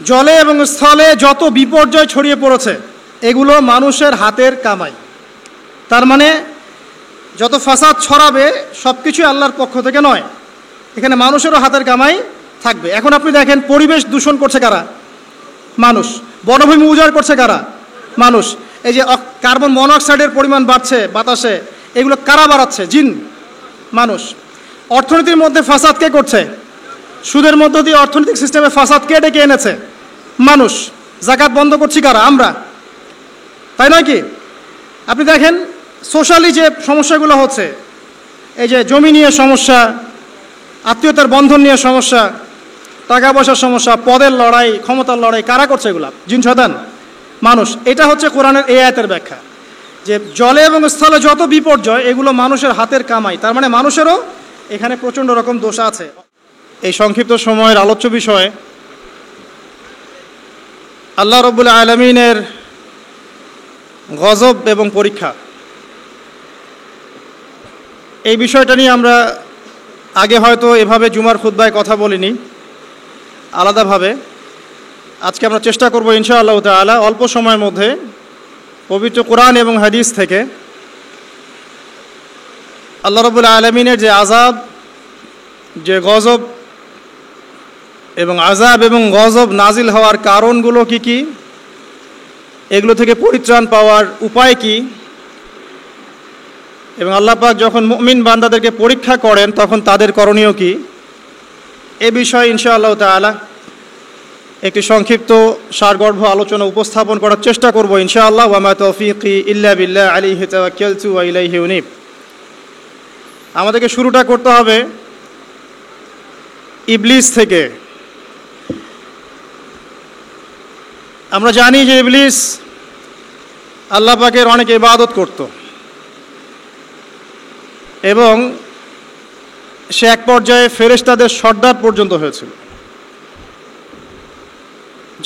জলে এবং স্থলে যত বিপর্যয় ছড়িয়ে পড়েছে এগুলো মানুষের হাতের কামাই। তার মানে যত ফাসাদ ছড়াবে সব কিছুই আল্লাহর পক্ষ থেকে নয়, এখানে মানুষেরও হাতের কামাই থাকবে। এখন আপনি দেখেন, পরিবেশ দূষণ করছে কারা? মানুষ। বনভূমি উজাড় করছে কারা? মানুষ। এই যে কার্বন মনোক্সাইডের পরিমাণ বাড়ছে বাতাসে, এগুলো কারা বাড়াচ্ছে? জিন, মানুষ। অর্থনীতির মধ্যে ফাসাদ কে করছে? সুদের মধ্য দিয়ে অর্থনৈতিক সিস্টেমে ফাসাদ কে ডেকে এনেছে? মানুষ। জাকাত বন্ধ করছি কারা? আমরা, তাই নয় কি? আপনি দেখেন সোশ্যালি যে সমস্যাগুলো হচ্ছে, এই যে জমি নিয়ে সমস্যা, আত্মীয়তার বন্ধন নিয়ে সমস্যা, টাকা পয়সার সমস্যা, পদের লড়াই, ক্ষমতার লড়াই, কারা করছে এগুলা? জিন শয়তান, মানুষ। এটা হচ্ছে কোরআনের এই আয়াতের ব্যাখ্যা, যে জলে এবং স্থলে যত বিপর্যয় এগুলো মানুষের হাতের কামাই। তার মানে মানুষেরও এখানে প্রচণ্ড রকম দোষ আছে। এই সংক্ষিপ্ত সময়ের আলোচ্য বিষয় আল্লাহ রাব্বুল আলামিনের গজব এবং পরীক্ষা। এই বিষয়টা নিয়ে আমরা আগে হয়তো এভাবে জুমার খুতবায় কথা বলিনি আলাদাভাবে। আজকে আমরা চেষ্টা করব ইনশাআল্লাহ তাআলা অল্প সময়ের মধ্যে পবিত্র কোরআন এবং হাদিস থেকে আল্লাহ রাব্বুল আলামিনের যে আযাব, যে গজব এবং আযাব এবং গজব নাজিল হওয়ার কারণগুলো কি কি, এগুলো থেকে পরিত্রাণ পাওয়ার উপায় কি, এবং আল্লাহ পাক যখন মুমিন বান্দাদেরকে পরীক্ষা করেন তখন তাদের করণীয় কি, এ বিষয়ে ইনশাআল্লাহ তাআলা একটি সংক্ষিপ্ত সারগর্ভ আলোচনা উপস্থাপন করার চেষ্টা করব ইনশাআল্লাহ। ওয়া মা তাওফীকি ইল্লা বিল্লাহ আলাইহি তাওয়াক্কালতু ওয়া ইলাইহি উনীব। আমাদেরকে শুরুটা করতে হবে ইবলিস থেকে। আমরা জানি যে ইবলিস আল্লাহ পাকের অনেক ইবাদত করত এবং সে এক পর্যায়ে ফেরেশতাদের সর্দার পর্যন্ত হয়েছিল।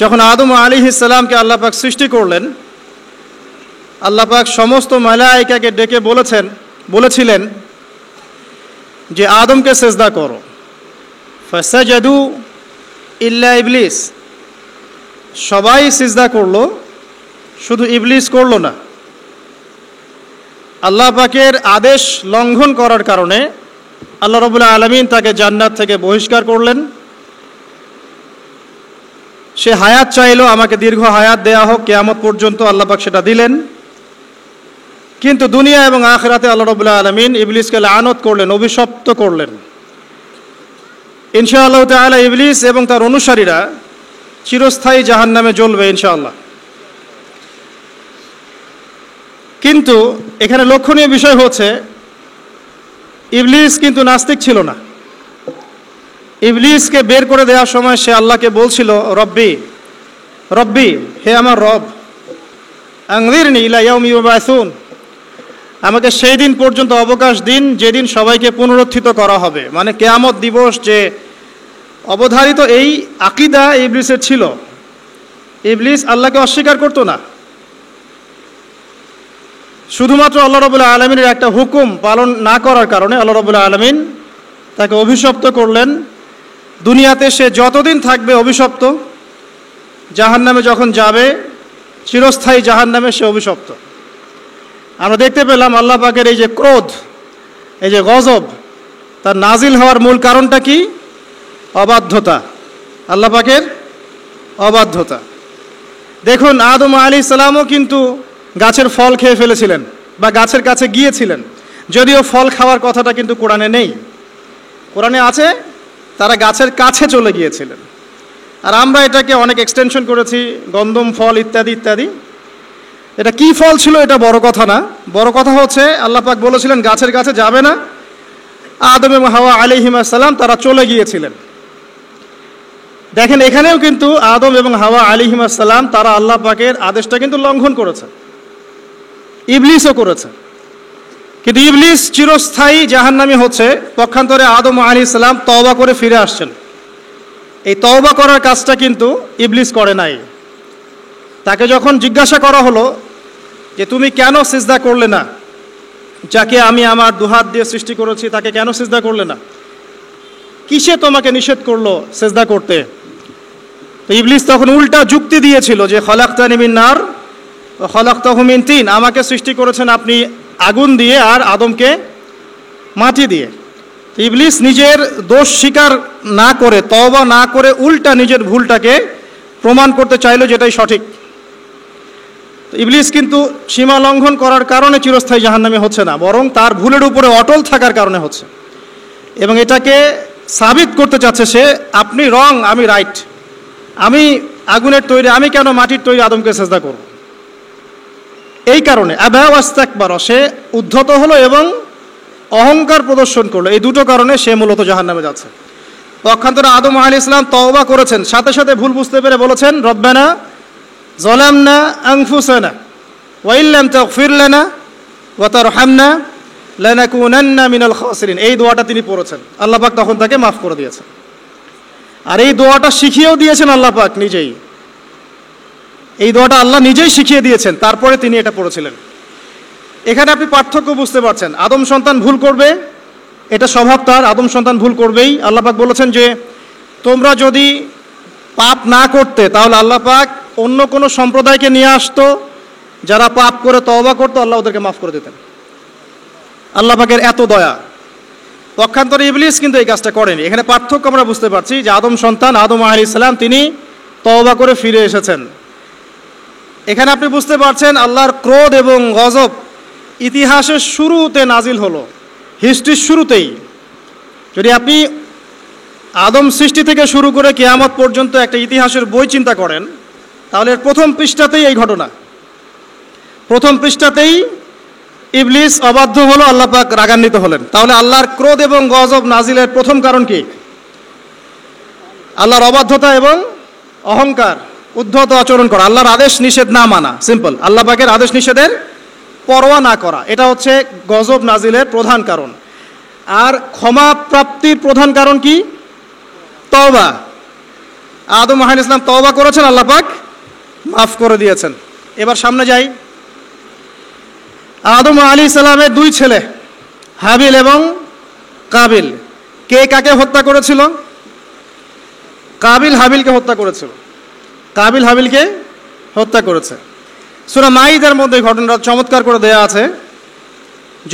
যখন আদম আলাইহিস সালামকে আল্লাহ পাক সৃষ্টি করলেন, আল্লাহ পাক সমস্ত মালায়েকাকে ডেকে বলেছিলেন যে আদমকে সেজদা করো। ফাসাজাদু ইল্লা ইবলিস, সবাই সিজদা করলো, শুধু ইবলিস করলো না। আল্লাহ পাকের আদেশ লঙ্ঘন করার কারণে আল্লাহ রাব্বুল আলামিন তাকে জান্নাত থেকে বহিষ্কার করলেন। সে হায়াত চাইলো, আমাকে দীর্ঘ হায়াত দেয়া হোক কিয়ামত পর্যন্ত, আল্লাহ পাক সেটা দিলেন। কিন্তু দুনিয়া এবং আখিরাতে আল্লাহ রাব্বুল আলামিন ইবলিসকে লানত করলেন, অভিশপ্ত করলেন। ইনশাআল্লাহ তাআলা ইবলিস এবং তার অনুসারীরা চিরস্থায়ী জাহান্নামে জ্বলবে ইনশাআল্লাহ। কিন্তু এখানে লক্ষণীয় বিষয় হচ্ছে ইবলিস কিন্তু নাস্তিক ছিল না। ইবলিসকে বের করে দেওয়ার সময় সে আল্লাহকে বলছিল, রব্বি রব্বি, হে আমার রব, আনজিরনি ইলা ইয়াউমি ইউবাসুন, আমাকে সেই দিন পর্যন্ত অবকাশ দিন যেদিন সবাইকে পুনরুত্থিত করা হবে। মানে কিয়ামত দিবস যে অবধারিত, এই আকীদা ইবলিসের ছিল। ইবলিস আল্লাহকে অস্বীকার করতো না। শুধুমাত্র আল্লাহ রাব্বুল আলামিনের একটা হুকুম পালন না করার কারণে আল্লাহ রাব্বুল আলামিন তাকে অভিশপ্ত করলেন। দুনিয়াতে সে যতদিন থাকবে অভিশপ্ত, জাহান্নামে যখন যাবে চিরস্থায়ী জাহান্নামে সে অভিশপ্ত। আমরা দেখতে পেলাম আল্লাহ পাকের এই যে ক্রোধ, এই যে গজব, তার নাজিল হওয়ার মূল কারণটা কি? অবাধ্যতা, আল্লাহ পাকের অবাধ্যতা। দেখুন আদম আলাইহিস সালামও কিন্তু গাছের ফল খেয়ে ফেলেছিলেন বা গাছের কাছে গিয়েছিলেন, যদিও ফল খাওয়ার কথাটা কিন্তু কোরআনে নেই। কোরআনে আছে তারা গাছের কাছে চলে গিয়েছিলেন। আর আমরা এটাকে অনেক এক্সটেনশন করেছি, গন্ধম ফল ইত্যাদি ইত্যাদি। এটা কি ফল ছিল এটা বড় কথা না, বড় কথা হচ্ছে আল্লাহ পাক বলেছিলেন গাছের কাছে যাবে না। আদম এবং হাওয়া আলাইহিস সালাম তারা চলে গিয়েছিলেন। দেখেন এখানেও কিন্তু আদম এবং হাওয়া আলাইহিস সালাম তারা আল্লাহ পাকের আদেশটা কিন্তু লঙ্ঘন করেছে, ইবলিসও করেছে। কিন্তু ইবলিস চিরস্থায়ী জাহান্নামী হচ্ছে। পক্ষান্তরে আদম আলাইহিস সালাম তওবা করে ফিরে আসছেন। এই তওবা করার কাজটা কিন্তু ইবলিস করে নাই। তাকে যখন জিজ্ঞাসা করা হলো যে তুমি কেন সিজদা করলে না, যাকে আমি আমার দুহাত দিয়ে সৃষ্টি করেছি তাকে কেন সিজদা করলে না, কিসে তোমাকে নিষেধ করলো সিজদা করতে? তো ইবলিস তখন উল্টা যুক্তি দিয়েছিল যে খলাকতানি মিন নার ওয়া খলাকতাহু মিন তিন, আমাকে সৃষ্টি করেছেন আপনি আগুন দিয়ে আর আদমকে মাটি দিয়ে। ইবলিস নিজের দোষ স্বীকার না করে, তওবা না করে, উল্টা নিজের ভুলটাকে প্রমাণ করতে চাইলো যেটাই সঠিক। ইবলিস কিন্তু সীমা লঙ্ঘন করার কারণে চিরস্থায়ী জাহান্নামী হচ্ছে না, বরং তার ভুলের উপরে অটল থাকার কারণে হচ্ছে, এবং এটাকে সাবিত করতে চাচ্ছে সে, আপনি রং, আমি রাইট, আমি আগুনের তৈরি, আমি কেন মাটির তৈরি আদমকে সেজদা করব। এই কারণে আবা ওয়াস্তাকবার, সে উদ্ধত হলো এবং অহংকার প্রদর্শন করলো। এই দুটো কারণে সে মূলত জাহান্নামে যাচ্ছে। পক্ষান্তরে আদম আলাইহিস সালাম তওবা করেছেন, সাথে সাথে ভুল বুঝতে পেরে বলেছেন রব্বানা যালামনা আনফুসানা ওয়া ইল্লাম তাগফির লানা ওয়া তারহামনা লানাকুনান্না মিনাল খাসিরিন। এই দোয়াটা তিনি পড়েছেন, আল্লাহ পাক তখন তাকে মাফ করে দিয়েছেন। আর এই দোয়াটা শিখিয়েও দিয়েছেন আল্লাহ পাক নিজেই। এই দোয়াটা আল্লাহ নিজেই শিখিয়ে দিয়েছেন, তারপরে তিনি এটা পড়েছিলেন। এখানে আপনি পার্থক্য বুঝতে পারছেন। আদম সন্তান ভুল করবে, এটা স্বভাব তার, আদম সন্তান ভুল করবেই। আল্লাহ পাক বলেছেন যে তোমরা যদি পাপ না করতে তাহলে আল্লাহ পাক অন্য কোনো সম্প্রদায়কে নিয়ে আসতো, যারা পাপ করে তওবা করতো, আল্লাহ ওদেরকে মাফ করে দিতেন। আল্লাহ পাকের এত দয়া। পক্ষান্তরে ইবলিস কিন্তু এই কাজটা করেনি। এখানে পার্থক্য আমরা বুঝতে পারছি যে আদম সন্তান আদম আলাইহিস সালাম তিনি তওবা করে ফিরে এসেছেন। এখানে আপনি বুঝতে পারছেন আল্লাহর ক্রোধ এবং গজব ইতিহাসের শুরুতে নাজিল হলো, হিস্ট্রির শুরুতেই। যদি আপনি আদম সৃষ্টি থেকে শুরু করে কিয়ামত পর্যন্ত একটা ইতিহাসের বই চিন্তা করেন, তাহলে প্রথম পৃষ্ঠাতেই এই ঘটনা। প্রথম পৃষ্ঠাতেই ইবলিস অবাধ্য হলো, আল্লাহ পাক রাগান্বিত হলেন। তাহলে আল্লাহর ক্রোধ এবং গজব নাজিলের প্রথম কারণ কি? আল্লাহর অবাধ্যতা এবং অহংকার, উদ্ধত আচরণ করা, আল্লাহর আদেশ নিষেধ না মানা, সিম্পল। আল্লাহ পাকের আদেশ নিষেধের পরোয়া না করা, এটা হচ্ছে গজব নাজিলের প্রধান কারণ। আর ক্ষমা প্রাপ্তির প্রধান কারণ কি? তওবা। আদম আলাইহিস সালাম তওবা করেছেন, আল্লাহ পাক মাফ করে দিয়েছেন। এবার সামনে যাই। আদম আলাইহিস সালামের দুই ছেলে হাবিল এবং কাবিল, কে কাকে হত্যা করেছিল? কাবিল হাবিলকে হত্যা করেছিল। কাবিল হাবিলকে হত্যা করেছে। সূরা মাইদার মধ্যে ঘটনাটা চমৎকার করে দেয়া আছে।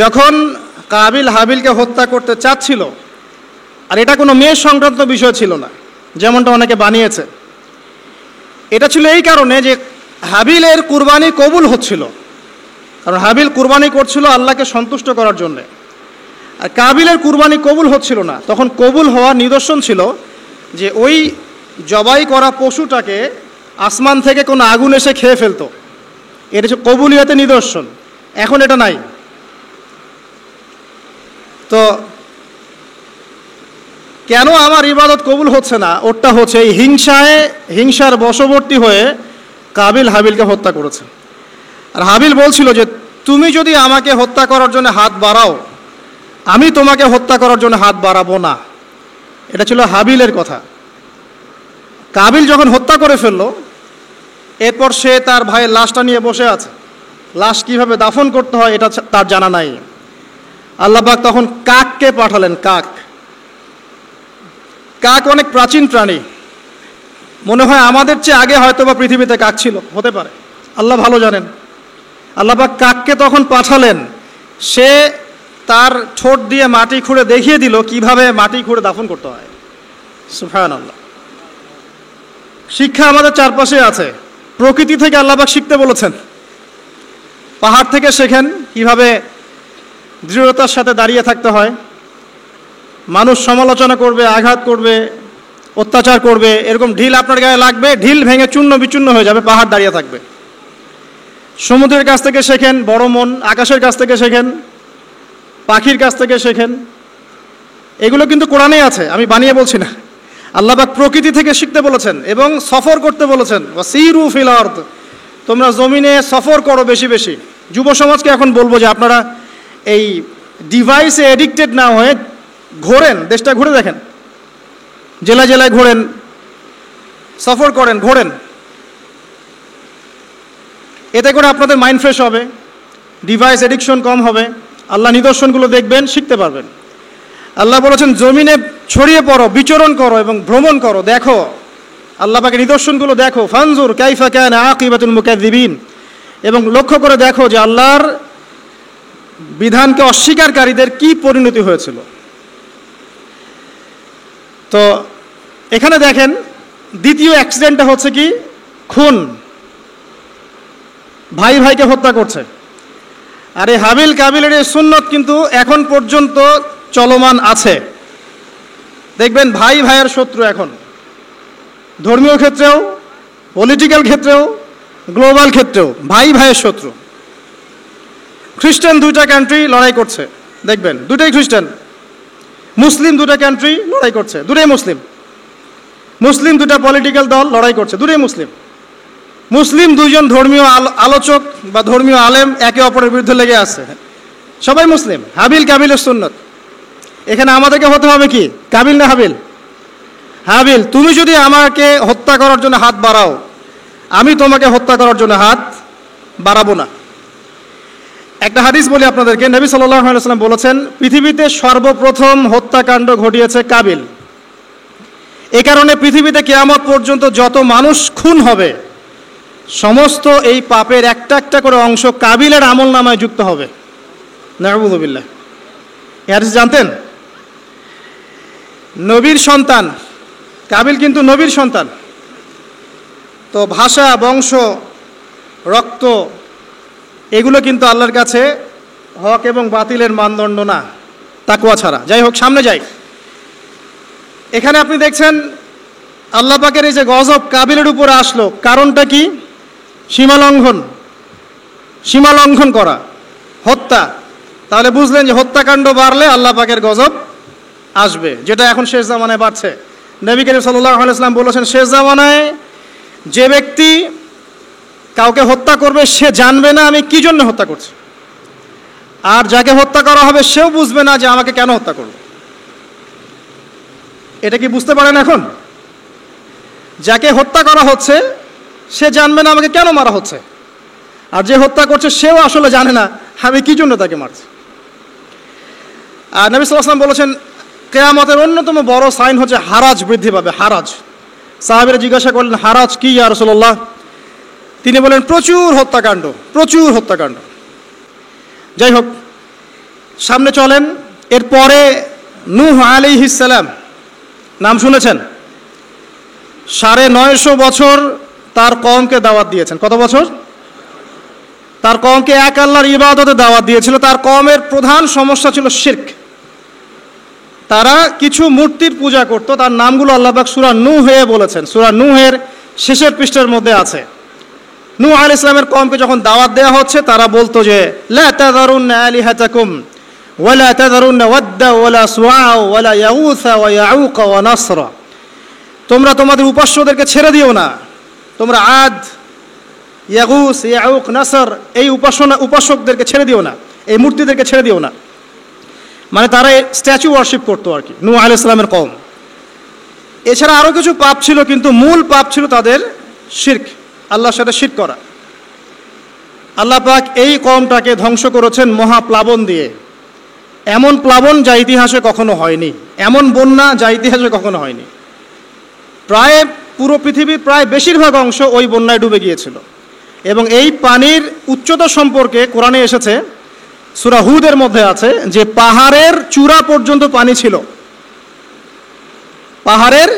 যখন কাবিল হাবিলকে হত্যা করতে চাচ্ছিল, আর এটা কোনো মেয়ে সংক্রান্ত বিষয় ছিল না যেমনটা অনেকে বানিয়েছে, এটা ছিল এই কারণে যে হাবিলের কুরবানি কবুল হচ্ছিল, কারণ হাবিল কুরবানি করছিল আল্লাহকে সন্তুষ্ট করার জন্যে, আর কাবিলের কুরবানি কবুল হচ্ছিল না। তখন কবুল হওয়ার নিদর্শন ছিল যে ওই জবাই করা পশুটাকে আসমান থেকে কোনো আগুন এসে খেয়ে ফেলতো, এটা হচ্ছে কবুলিয়তের নিদর্শন। এখন এটা নাই। তো কেন আমার ইবাদত কবুল হচ্ছে না? ওটা হচ্ছে এই হিংসার বশবর্তী হয়ে কাবিল হাবিলকে হত্যা করেছে। আর হাবিল বলছিল যে তুমি যদি আমাকে হত্যা করার জন্য হাত বাড়াও, আমি তোমাকে হত্যা করার জন্য হাত বাড়াবো না। এটা ছিল হাবিলের কথা। কাবিল যখন হত্যা করে ফেললো, এরপর সে তার ভাইয়ের লাশটা নিয়ে বসে আছে। লাশ কিভাবে দাফন করতে হয় এটা তার জানা নাই। আল্লাহ পাক তখন কাককে পাঠালেন। কাক অনেক প্রাচীন প্রাণী, মনে হয় আমাদের চেয়ে আগে হয়তো বা পৃথিবীতে কাক ছিল, হতে পারে, আল্লাহ ভালো জানেন। আল্লাহ পাক কাককে তখন পাঠালেন, সে তার ঠোঁট দিয়ে মাটি খুঁড়ে দেখিয়ে দিল কিভাবে মাটি খুঁড়ে দাফন করতে হয়। সুবহানাল্লাহ। শিক্ষা আমাদের চারপাশে আছে। প্রকৃতি থেকে আল্লাহ পাক শিখতে বলেছেন। পাহাড় থেকে শেখেন কিভাবে দৃঢ়তার সাথে দাঁড়িয়ে থাকতে হয়। মানুষ সমালোচনা করবে, আঘাত করবে, অত্যাচার করবে, এরকম ঢিল আপনার গায়ে লাগবে, ঢিল ভেঙে চূর্ণ বিচূর্ণ হয়ে যাবে, পাহাড় দাঁড়িয়ে থাকবে। সমুদ্রের কাছ থেকে শেখেন বড় মন, আকাশের কাছ থেকে শেখেন, পাখির কাছ থেকে শেখেন। এগুলো কিন্তু কোরআনেই আছে, আমি বানিয়ে বলছি না। আল্লাহ পাক প্রকৃতি থেকে শিখতে বলেছেন এবং সফর করতে বলেছেন। ওয়াসিরু ফিল আরদ, তোমরা জমিনে সফর করো বেশি বেশি। যুব সমাজকে এখন বলবো যে আপনারা এই ডিভাইসে এডিক্টেড না হয়ে ঘোরেন, দেশটা ঘুরে দেখেন, জেলা জেলায় ঘোরেন, সফর করেন, ঘোরেন। এতে করে আপনাদের মাইন্ড ফ্রেশ হবে, ডিভাইস এডিকশন কম হবে, আল্লাহ নিদর্শনগুলো দেখবেন, শিখতে পারবেন। আল্লাহ বলেছেন জমিনে ছড়িয়ে পড়ো, বিচরণ করো এবং ভ্রমণ করো, দেখো আল্লাহ পাকের নিদর্শনগুলো দেখো, ফানজুর কাইফা কানা আকিবাতুল মুকাজ্জিবিন, এবং লক্ষ্য করে দেখো যে আল্লাহর বিধানকে অস্বীকারীদের কি পরিণতি হয়েছিল। তো এখানে দেখেন দ্বিতীয় অ্যাক্সিডেন্টটা হচ্ছে কি, খুন, ভাই ভাইকে হত্যা করছে। আর এই হাবিল কাবিলের এই সুন্নত কিন্তু এখন পর্যন্ত চলমান আছে। দেখবেন ভাই ভাইয়ের শত্রু এখন, ধর্মীয় ক্ষেত্রেও, পলিটিক্যাল ক্ষেত্রেও, গ্লোবাল ক্ষেত্রেও ভাই ভাইয়ের শত্রু। খ্রিস্টান দুইটা কান্ট্রি লড়াই করছে, দেখবেন দুটাই খ্রিস্টান। মুসলিম দুটা কান্ট্রি লড়াই করছে, দুটাই মুসলিম। মুসলিম দুটা পলিটিক্যাল দল লড়াই করছে, দুটাই মুসলিম। মুসলিম দুইজন ধর্মীয় আলোচক বা ধর্মীয় আলেম একে অপরের বিরুদ্ধে লেগে আছে, সবাই মুসলিম। হাবিল কাবিলের সুন্নত। এখানে আমাদেরকে হতে হবে কি, কাবিল না হাবিল? হাবিল। তুমি যদি আমাকে হত্যা করার জন্য হাত বাড়াও, আমি তোমাকে হত্যা করার জন্য হাত বাড়াবো না। একটা হাদিস বলি আপনাদেরকে, নবী সাল্লাল্লাহু আলাইহি ওয়াসাল্লাম বলেছেন, পৃথিবীতে সর্বপ্রথম হত্যাকাণ্ড ঘটিয়েছে কাবিল। এ কারণে পৃথিবীতে কিয়ামত পর্যন্ত যত মানুষ খুন হবে, সমস্ত এই পাপের একটা একটা করে অংশ কাবিলের আমলনামায় যুক্ত হবে। নাউযুবিল্লাহ। এই হাদিস জানতেন? নবীর সন্তান কাবিল, কিন্তু নবীর সন্তান। তো ভাষা, বংশ, রক্ত এগুলো কিন্তু আল্লাহর কাছে হক এবং বাতিলের মানদণ্ড না, তাকওয়া ছাড়া। যাই হোক, সামনে যাই। এখানে আপনি দেখছেন আল্লাহ পাকের এই যে গজব কাবিলের উপরে আসলো, কারণটা কি? সীমালঙ্ঘন করা, হত্যা। তাহলে বুঝলেন যে হত্যাকাণ্ড বাড়লে আল্লাহ পাকের গজব আসবে, যেটা এখন শেষ জামানায় বাড়ছে। নবী করিম সাল্লাল্লাহু আলাইহি ওয়াসাল্লাম বলেছেন, শেষ জামানায় যে ব্যক্তি কাউকে হত্যা করবে সে জানবে না আমি কি জন্য হত্যা করছি, আর যাকে হত্যা করা হবে সেও বুঝবে না যে আমাকে কেন হত্যা করবে। এটা কি বুঝতে পারেন? এখন যাকে হত্যা করা হচ্ছে সে জানবে না আমাকে কেন মারা হচ্ছে, আর যে হত্যা করছে সেও আসলে জানে না আমি কি জন্য তাকে মারছি। আর নবী সাল্লাল্লাহু আলাইহি ওয়াসাল্লাম বলেছেন, কিয়ামতের অন্যতম বড় সাইন হচ্ছে হারাজ বৃদ্ধি পাবে। হারাজ। সাহাবীরা জিজ্ঞাসা করলেন, হারাজ কি ইয়া রাসূলুল্লাহ? তিনি বলেন, প্রচুর হত্যাকাণ্ড, প্রচুর হত্যাকাণ্ড। যাই হোক, সামনে চলেন। এরপরে নূহ আলাইহিস সালাম, নাম শুনেছেন? 950 বছর তার কওমকে দাওয়াত দিয়েছেন। কত বছর? তার কওমকে এক আল্লাহর ইবাদতে দাওয়াত দিয়েছিল। তার কওমের প্রধান সমস্যা ছিল শিরক। তারা কিছু মূর্তির পূজা করত। তার নামগুলো আল্লাহ পাক সূরা নূহে বলেছেন, সূরা নূহের শেষের পৃষ্ঠার মধ্যে আছে। নূহ আলাইহিস সালামের কওমকে যখন দাওয়াত দেওয়া হচ্ছে, তারা বলতো যে লা তাযারুন্না আলিহাতাকুম ওয়ালা তাযারুন্না ওয়াদ্দা ওয়ালা সুআ ওয়ালা ইয়াগুসা ওয়া ইয়াউক ওয়া নাসরা। তোমরা তোমাদের উপাস্যদেরকে ছেড়ে দিও না। তোমরা আদ, ইয়াগুস, ইয়াউক, নাসর এই উপাসকদেরকে ছেড়ে দিও না, এই মূর্তিদেরকে ছেড়ে দিও না। মানে তারা স্ট্যাচু ওয়ার্শিপ করতো আর কি, নূহ আলাইহিস সালামের কওম। এছাড়া আরও কিছু পাপ ছিল, কিন্তু মূল পাপ ছিল তাদের শিরক, আল্লাহর সাথে শিরক করা। আল্লাহ পাক এই কওমটাকে ধ্বংস করেছেন মহাপ্লাবন দিয়ে। এমন প্লাবন যা ইতিহাসে কখনো হয়নি, এমন বন্যা যা ইতিহাসে কখনো হয়নি। প্রায় পুরো পৃথিবীর প্রায় বেশিরভাগ অংশ ওই বন্যায় ডুবে গিয়েছিল। এবং এই পানির উচ্চতা সম্পর্কে কোরআনে এসেছে, সূরা হুদের মধ্যে আছে যে পাহাড়ের চূড়া পর্যন্ত পানি ছিল, পাহাড়ের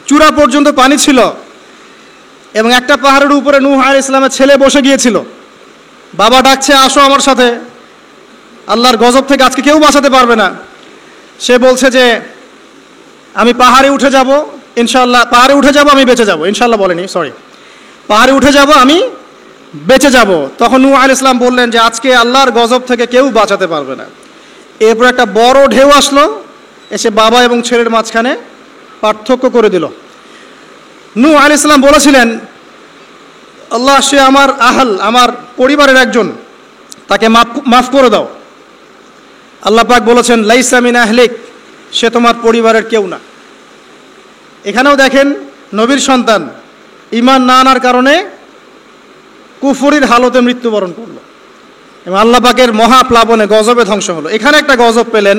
চূড়া পর্যন্ত পানি ছিল। এবং একটা পাহাড়ের উপরে নূহ আলাইহিস সালামের ছেলে বসে গিয়েছিল। বাবা ডাকছে, আসো আমার সাথে, আল্লাহর গজব থেকে আজকে কেউ বাঁচাতে পারবে না। সে বলছে যে আমি পাহাড়ে উঠে যাব ইনশাআল্লাহ, পাহাড়ে উঠে যাব আমি বেঁচে যাব। ইনশাআল্লাহ বলেনি, সরি, পাহাড়ে উঠে যাব আমি বেঁচে যাব। তখন নূহ আলাইহিস সালাম বললেন যে আজকে আল্লাহর গজব থেকে কেউ বাঁচাতে পারবে না। এরপর একটা বড় ঢেউ আসলো, এসে বাবা এবং ছেলের মাঝখানে পার্থক্য করে দিল। নূহ আলাইহিস সালাম বলেছিলেন, আল্লাহ, সে আমার আহল, আমার পরিবারের একজন, তাকে মাফ করে দাও। আল্লাহ পাক বলেছেন, লাইসা মিন আহলিক, সে তোমার পরিবারের কেউ না। এখানেও দেখেন নবীর সন্তান ঈমান না আনার কারণে কুফরির হালতে মৃত্যুবরণ করলো এবং আল্লাহ পাকের মহাপ্লাবনে গজবে ধ্বংস হলো। এখানে একটা গজব পেলেন,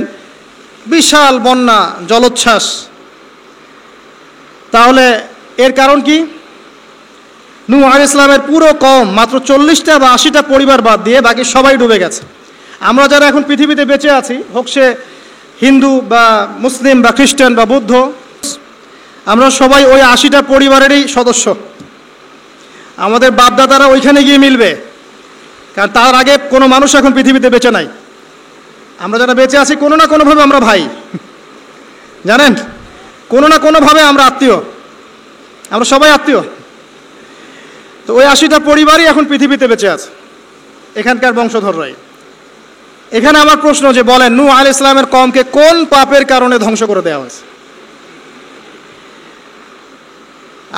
বিশাল বন্যা, জলোচ্ছ্বাস। তাহলে এর কারণ কি? নূহ আলাইহিস সালামের পুরো কওম মাত্র 40টা বা 80টা পরিবার বাদ দিয়ে বাকি সবাই ডুবে গেছে। আমরা যারা এখন পৃথিবীতে বেঁচে আছি, হোক সে হিন্দু বা মুসলিম বা খ্রিস্টান বা বৌদ্ধ, আমরা সবাই ওই 80টা পরিবারেরই সদস্য। আমাদের বাপদাদারা ওইখানে গিয়ে মিলবে, কারণ তার আগে কোনো মানুষ এখন পৃথিবীতে বেঁচে নাই। আমরা যারা বেঁচে আছি কোনো না কোনোভাবে আমরা ভাই, জানেন, কোনো না কোনোভাবে আমরা আত্মীয়, আমরা সবাই আত্মীয়। তো ওই 80টা পরিবারই এখন পৃথিবীতে বেঁচে আছে, এখানকার বংশধররাই। এখানে আমার প্রশ্ন, যে বলেন নূহ আলাইহিস সালামের কওমকে কোন পাপের কারণে ধ্বংস করে দেওয়া হয়েছে?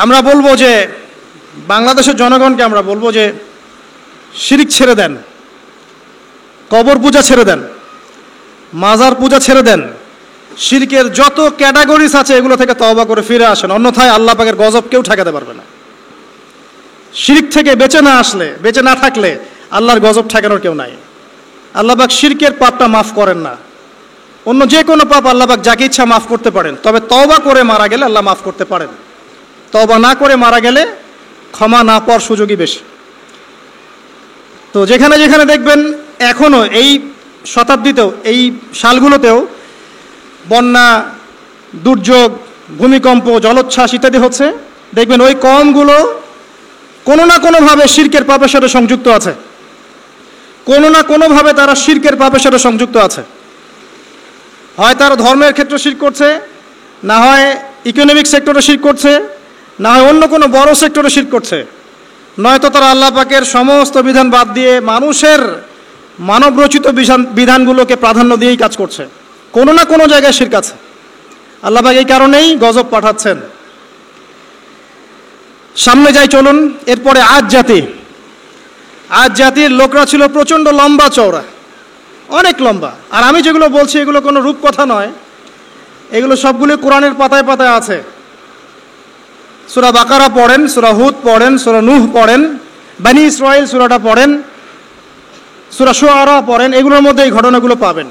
আমরা বলবো যে, বাংলাদেশের জনগণকে আমরা বলবো যে শিরক ছেড়ে দেন, কবর পূজা ছেড়ে দেন, মাজার পূজা ছেড়ে দেন, শিরকের যত ক্যাটাগরিজ আছে এগুলো থেকে তওবা করে ফিরে আসেন, অন্যথায় আল্লাহ পাকের গজব কেউ ঠেকাতে পারবে না। শিরক থেকে বেঁচে না থাকলে আল্লাহর গজব ঠেকানোর কেউ নাই। আল্লাহ পাক শিরকের পাপটা মাফ করেন না, অন্য যে কোনো পাপ আল্লাহ পাক যাকে ইচ্ছা মাফ করতে পারেন, তবে তওবা করে মারা গেলে আল্লাহ মাফ করতে পারেন। তওবা না করে মারা গেলে ক্ষমা না পাওয়ার সুযোগই বেশি। তো যেখানে যেখানে দেখবেন এখনও এই শতাব্দীতেও, এই সালগুলোতেও বন্যা, দুর্যোগ, ভূমিকম্প, জলোচ্ছ্বাস ইত্যাদি হচ্ছে, দেখবেন ওই কওমগুলো কোনো না কোনোভাবে শিরকের পাপের সাথে সংযুক্ত আছে, কোনো না কোনোভাবে তারা শিরকের পাপের সাথে সংযুক্ত আছে। হয় তারা ধর্মের ক্ষেত্রে শিরক করছে, না হয় ইকোনমিক সেক্টরে শিরক করছে, না হয় অন্য কোনো বড় সেক্টরে শিরক করছে, নয়তো তারা আল্লাহ পাকের সমস্ত বিধান বাদ দিয়ে মানুষের মানবরচিত বিধানগুলোকে প্রাধান্য দিয়েই কাজ করছে। কোনো না কোনো জায়গায় শিরক আছে। আল্লাহ পাক এই কারণেই গজব পাঠাচ্ছেন। সামনে যাই চলুন। এরপরে আজ জাতির লোকরা ছিল প্রচণ্ড লম্বা চওড়া, অনেক লম্বা। আর আমি যেগুলো বলছি এগুলো কোনো রূপকথা নয়, এগুলো সবগুলো কোরআনের পাতায় পাতায় আছে। সূরা বাকারা পড়েন, সূরা হুদ পড়েন, সূরা নূহ পড়েন, বনী ইসরাঈল সূরাটা পড়েন, সূরা শুআরা পড়েন, এগুলোর মধ্যে এই ঘটনাগুলো পাবেন।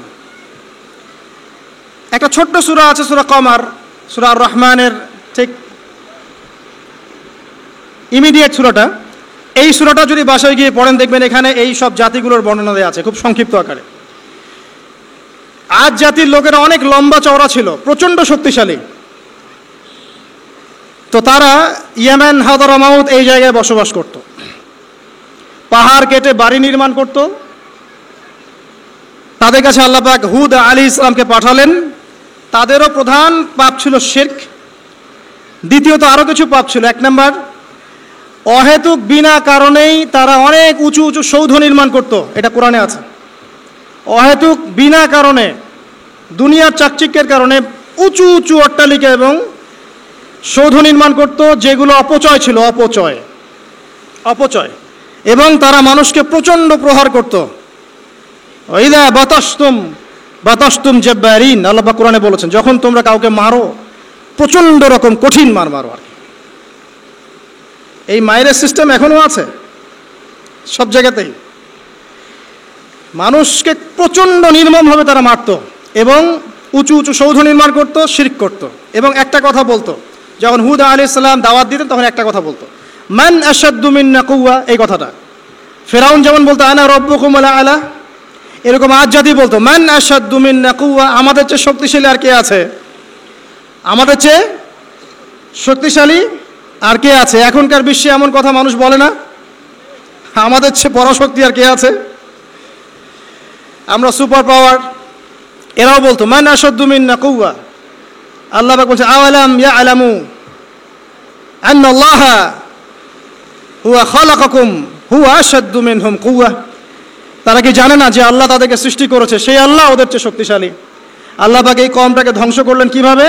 একটা ছোট্ট সূরা আছে, সূরা কমার, সূরা আর রহমানের ঠিক ইমিডিয়েট সূরাটা। এই সূরাটা যদি বাসায় গিয়ে পড়েন, দেখবেন এখানে এই সব জাতিগুলোর বর্ণনা দেওয়া আছে খুব সংক্ষিপ্ত আকারে। আজ জাতির লোকেরা অনেক লম্বা চওড়া ছিল, প্রচণ্ড শক্তিশালী। তো তারা ইয়েমেন, হাদরামাউত এই জায়গায় বসবাস করত, পাহাড় কেটে বাড়ি নির্মাণ করত। তাদের কাছে আল্লাহ পাক হুদ আলাইহিস সালামকে পাঠালেন। তাদেরও প্রধান পাপ ছিল শিরক। দ্বিতীয়ত আরও কিছু পাপ ছিল। এক নম্বর, অহেতুক বিনা কারণেই তারা অনেক উঁচু উঁচু সৌধ নির্মাণ করত, এটা কোরআনে আছে। অহেতুক বিনা কারণে, দুনিয়ার চাকচিক্যের কারণে উঁচু উঁচু অট্টালিকা এবং সৌধ নির্মাণ করত, যেগুলো অপচয় ছিল, অপচয়। এবং তারা মানুষকে প্রচণ্ড প্রহার করত। ইযা বাতাসতুম জাব্বারিন, আল্লাহ পাক কোরআনে বলেছেন, যখন তোমরা কাউকে মারো প্রচণ্ড রকম কঠিন মারো আর কি। এই মায়ের সিস্টেম এখনও আছে সব জায়গাতেই। মানুষকে প্রচণ্ড নির্মমভাবে তারা মারত এবং উঁচু উঁচু সৌধ নির্মাণ করত, শিরক করত। এবং একটা কথা বলতো, যখন হুদ আলাইহিস সালাম দাওয়াত দিতেন তখন একটা কথা বলতো, মান আশাদ্দু মিন্না কুওয়া, এই কথাটা। ফিরআউন যেমন বলতো আনা রাব্বুকুমুল আ'লা, এরকম আজ জাতি বলতো মান আশাদ্দু মিন্না কুওয়া, আমাদের চেয়ে শক্তিশালী আর কে আছে, আমাদের চেয়ে শক্তিশালী আর কে আছে। এখনকার বিশ্বে এমন কথা মানুষ বলে না, আমাদের চেয়ে পরাশক্তি আর কে আছে, আমরা সুপার পাওয়ার। এরাও বলতো মান আশাদ্দু মিন্না কুওয়া। আল্লাহ পাক বলছে আওয়ালাম ইয়ালামু আন্নাল্লাহা হুয়া খালাকাকুম হুয়া আশাদ্দু মিনহুম কুওয়া। তারা কি জানে না যে আল্লাহ তাদেরকে সৃষ্টি করেছে, সেই আল্লাহ ওদের চেয়ে শক্তিশালী। আল্লাহ পাক এই কওমটাকে ধ্বংস করলেন কিভাবে?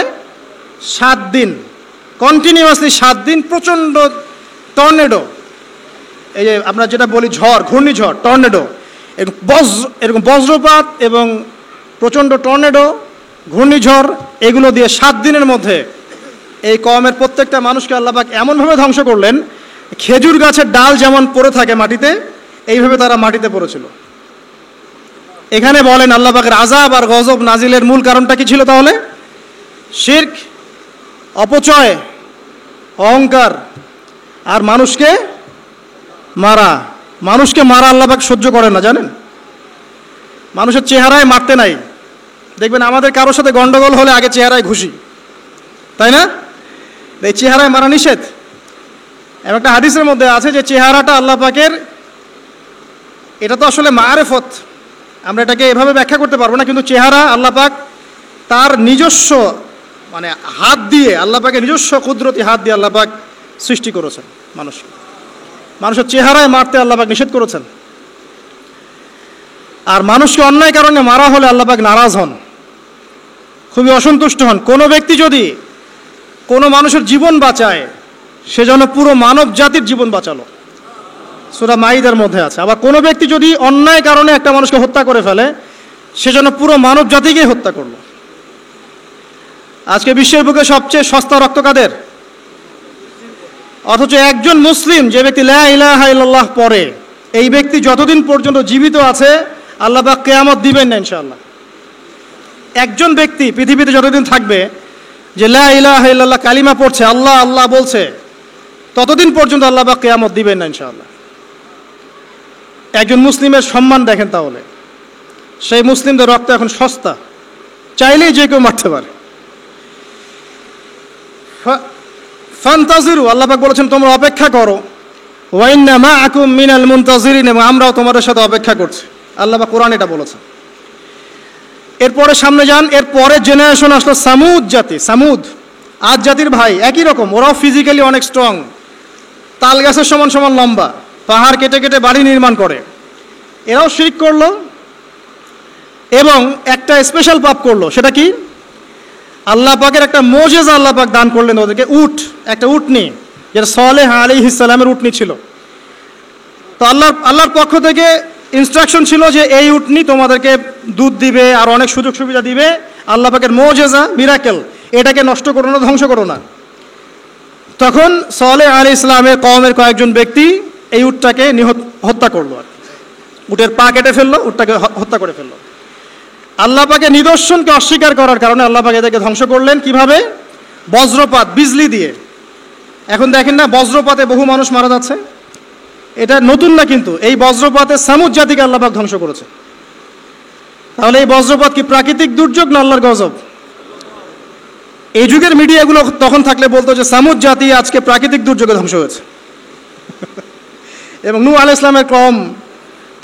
7 দিন কন্টিনিউয়াসলি, 7 দিন প্রচণ্ড টর্নেডো, এই যে আমরা যেটা বলি ঝড়, ঘূর্ণিঝড়, টর্নেডো, এরকম বজ্রপাত এবং প্রচণ্ড টর্নেডো, ঘূর্ণিঝড়, এগুলো দিয়ে 7 দিনের মধ্যে এই কওমের প্রত্যেকটা মানুষকে আল্লাহ পাক এমনভাবে ধ্বংস করলেন, খেজুর গাছের ডাল যেমন পড়ে থাকে মাটিতে, এইভাবে তারা মাটিতে পড়েছিল। এখানে বলেন আল্লাহ পাকের আযাব আর গজব নাজিলের মূল কারণটা কি ছিল তাহলে? শিরক, অপচয়, অহংকার, আর মানুষকে মারা। মানুষকে মারা আল্লাহ পাক সহ্য করেন না, জানেন? মানুষের চেহারায় মারতে নাই। দেখবেন আমাদের কারোর সাথে গন্ডগোল হলে আগে চেহারায় ঘুষি, তাই না? এই চেহারায় মারা নিষেধ। এবং একটা হাদিসের মধ্যে আছে যে চেহারাটা আল্লাহ পাকের, এটা তো আসলে মারেফত, আমরা এটাকে এভাবে ব্যাখ্যা করতে পারবো না, কিন্তু চেহারা আল্লাহ পাক তার নিজস্ব মানে হাত দিয়ে, আল্লাহ পাকের নিজস্ব কুদরতি হাত দিয়ে আল্লাহ পাক সৃষ্টি করেছেন মানুষকে। মানুষের চেহারায় মারতে আল্লাহ পাক নিষেধ করেছেন। আর মানুষকে অন্যায় কারণে মারা হলে আল্লাহ পাক নারাজ হন, খুবই অসন্তুষ্ট হন। কোনো ব্যক্তি যদি কোনো মানুষের জীবন বাঁচায়, সে যেন পুরো মানব জাতির জীবন বাঁচালো, সূরা মাইদার মধ্যে আছে। আবার কোনো ব্যক্তি যদি অন্যায় কারণে একটা মানুষকে হত্যা করে ফেলে, সে যেন পুরো মানব জাতিকে হত্যা করলো। আজকে বিশ্বের বুকে সবচেয়ে সস্তা রক্ত কাদের? অথচ একজন মুসলিম যে ব্যক্তি লা ইলাহা ইল্লাল্লাহ পড়ে, এই ব্যক্তি যতদিন পর্যন্ত জীবিত আছে আল্লাহ পাক কিয়ামত দিবেন না ইনশাআল্লাহ। একজন ব্যক্তি পৃথিবীতে যতদিন থাকবে যে লা ইলাহা ইল্লাল্লাহ কালিমা পড়ছে, আল্লাহ আল্লাহ বলছে, ততদিন পর্যন্ত আল্লাহ পাক কিয়ামত দিবেন না ইনশাআল্লাহ। একজন মুসলিমের সম্মান দেখেন তাহলে। সেই মুসলিমদের রক্ত এখন সস্তা, চাইলেই যে কেউ মারতে পারে। ফান্তাজিরু, আল্লাহ পাক বলেছেন তোমরা অপেক্ষা করো। ওয়া ইন্না মাআকুম মিনাল মুনতাজিরিন, এবং আমরাও তোমাদের সাথে অপেক্ষা করছি। আল্লাহ পাক কোরআন এটা বলেছেন। এরপরে সামনে যান, এরপরে জেনারেশন আসলো সামুদ জাতি। সামুদ আদ জাতির ভাই, একই রকম, ওরাও ফিজিক্যালি অনেক স্ট্রং, তাল গাছের সমান সমান লম্বা, পাহাড় কেটে কেটে বাড়ি নির্মাণ করে। এরাও শিরক করলো এবং একটা স্পেশাল পাপ করলো। সেটা কি? আল্লাহ পাকের একটা মোজেজা আল্লাহ পাক দান করলেন ওদেরকে, একটা উটনি, যেটা সালেহ আলাইহিস সালামের উটনি ছিল। তো আল্লাহর পক্ষ থেকে ইনস্ট্রাকশন ছিল যে এই উটনি তোমাদেরকে দুধ দিবে আর অনেক সুযোগ সুবিধা দিবে। আল্লাহ পাকের মোজেজা, মিরাকেল, এটাকে নষ্ট করো না, ধ্বংস করো না। তখন সালেহ আলাইহিস সালামের কওমের কয়েকজন ব্যক্তি এই উটটাকে হত্যা করলো, আর উটের পা কেটে ফেললো, উটটাকে হত্যা করে ফেললো। আল্লাহ পাকের নিদর্শনকে অস্বীকার করার কারণে আল্লাহ পাক এদেরকে ধ্বংস করলেন। কিভাবে? বজ্রপাত, বিজলি দিয়ে। এখন দেখেন না, বজ্রপাতে বহু মানুষ মারা যাচ্ছে। এটা নতুন না, কিন্তু এই বজ্রপাতে সামুদ জাতিকে আল্লাহ পাক ধ্বংস করেছে। তাহলে এই বজ্রপাত কি প্রাকৃতিক দুর্যোগ না আল্লাহর গজব? এই যুগের মিডিয়াগুলো তখন থাকলে বলতো যে সামুদ জাতি আজকে প্রাকৃতিক দুর্যোগে ধ্বংস হয়েছে এবং নূহ আলাইহিস সালামের কওম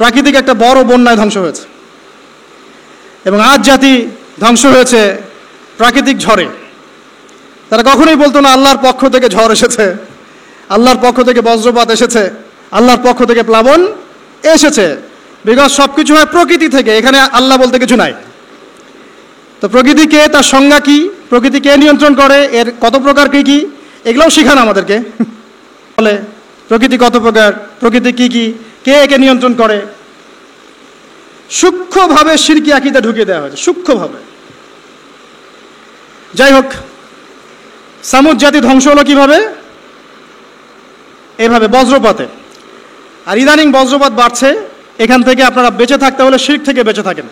প্রাকৃতিক একটা বড় বন্যায় ধ্বংস হয়েছে, এবং আদ জাতি ধ্বংস হয়েছে প্রাকৃতিক ঝড়ে। তারা কখনোই বলতো না আল্লাহর পক্ষ থেকে ঝড় এসেছে, আল্লাহর পক্ষ থেকে বজ্রপাত এসেছে, আল্লাহর পক্ষ থেকে প্লাবন এসেছে। বিকজ সব কিছু হয় প্রকৃতি থেকে, এখানে আল্লাহ বলতে কিছু নাই। তো প্রকৃতিকে, তার সংজ্ঞা কি, প্রকৃতি কে নিয়ন্ত্রণ করে, এর কত প্রকার কি কি, এগুলোও শিখান আমাদেরকে। বলে প্রকৃতি কত প্রকার, প্রকৃতি কি কি, কে একে নিয়ন্ত্রণ করে, সূক্ষ্মভাবে শিরকি আকীদা ঢুকিয়ে দেওয়া হয়েছে, সূক্ষ্মভাবে। যাই হোক, সামুদ জাতি ধ্বংস হলো কিভাবে? এভাবে, বজ্রপাতে। আর ইদানিং বজ্রপাত বাড়ছে। এখান থেকে আপনারা বেঁচে থাকতে হলে শিরক থেকে বেঁচে থাকেন।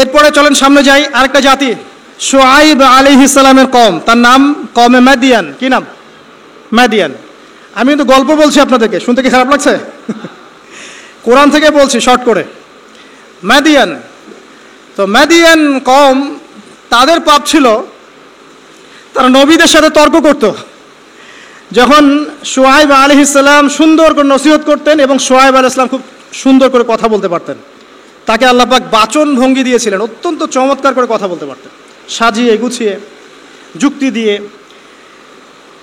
এরপরে চলেন সামনে যাই, আরেকটা জাতি, শুআইব আলাইহিস সালামের কওম, তার নাম কওমে মাদিয়ান। কি নাম? মাদিয়ান। আমি কিন্তু গল্প বলছি আপনাদেরকে, শুনতে কি খারাপ লাগছে? কোরআন থেকে বলছি শর্ট করে। মাদিয়ান, তো মাদিয়ান কওম, তাদের পাপ ছিল তারা নবীদের সাথে তর্ক করত। যখন শুআইব আলাইহিস সালাম সুন্দর করে নসিহত করতেন, এবং শুআইব আলাইহিস সালাম খুব সুন্দর করে কথা বলতে পারতেন, তাকে আল্লাহ পাক বাচন ভঙ্গি দিয়েছিলেন, অত্যন্ত চমৎকার করে কথা বলতে পারতেন, সাজিয়ে গুছিয়ে যুক্তি দিয়ে।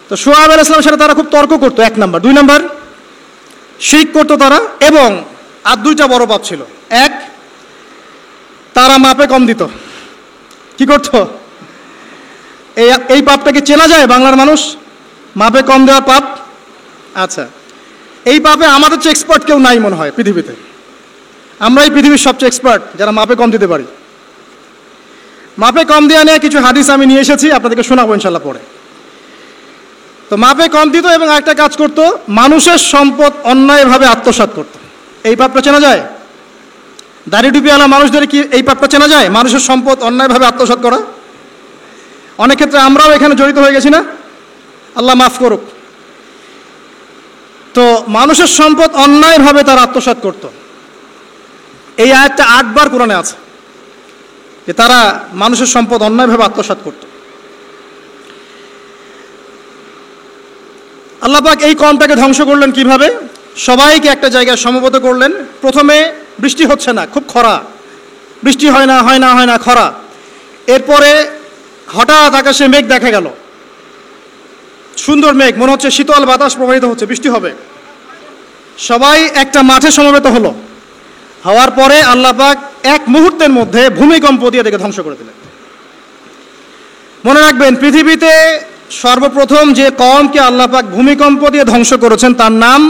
তো শুআইব আলাইহিস সালামের সাথে তারা খুব তর্ক করতো, 1 নাম্বার। 2 নাম্বার, শিরক করতো তারা। এবং আর 2টা বড় পাপ ছিল। 1, তারা মাপে কম দিত। কি করতো? এই পাপটাকে চেনা যায় বাংলার মানুষ, মাপে কম দেওয়ার পাপ। আচ্ছা, এই পাপে আমাদের চেয়ে এক্সপার্ট কেউ নাই মনে হয় পৃথিবীতে। আমরাই পৃথিবীর সবচেয়ে এক্সপার্ট যারা মাপে কম দিতে পারি। মাপে কম দেওয়া নিয়ে কিছু হাদিস আমি নিয়ে এসেছি, আপনাদেরকে শোনাবো ইনশাল্লাহ পরে। তো মাপে কম দিত, এবং একটা কাজ করত, মানুষের সম্পদ অন্যায়ভাবে আত্মসাৎ করত। এই পাপটা চেনা যায়? দাড়ি টুপিওয়ালা মানুষদের কি এই পাপটা চেনা যায়? মানুষের সম্পদ অন্যায়ভাবে আত্মসাৎ করা। অনেক ক্ষেত্রে আমরাও এখানে জড়িত হয়ে গেছি না? আল্লাহ মাফ করুক। তো মানুষের সম্পদ অন্যায়ভাবে তারা আত্মসাৎ করত। এই আয়াতটা 8 বার কোরআনে আছে যে তারা মানুষের সম্পদ অন্যায়ভাবে আত্মসাৎ করত। আল্লাহ পাক এই কওমটাকে ধ্বংস করলেন কিভাবে? সবাইকে একটা জায়গায় সমবেত করলেন। প্রথমে বৃষ্টি হচ্ছে না, খুব খরা, বৃষ্টি হয় না খরা। এরপরে হঠাৎ আকাশে মেঘ দেখা গেল, সুন্দর মেঘ, মনে হচ্ছে শীতল বাতাস প্রবাহিত হচ্ছে, বৃষ্টি হবে। সবাই একটা মাঠে সমবেত হলো। হওয়ার পরে আল্লাহ পাক এক মুহূর্তের মধ্যে ভূমিকম্প দিয়ে এদেরকে ধ্বংস করে দিলেন। মনে রাখবেন, পৃথিবীতে সর্বপ্রথম যে কওমকে আল্লাহ পাক ভূমিকম্প দিয়ে ধ্বংস করেছেন তার নাম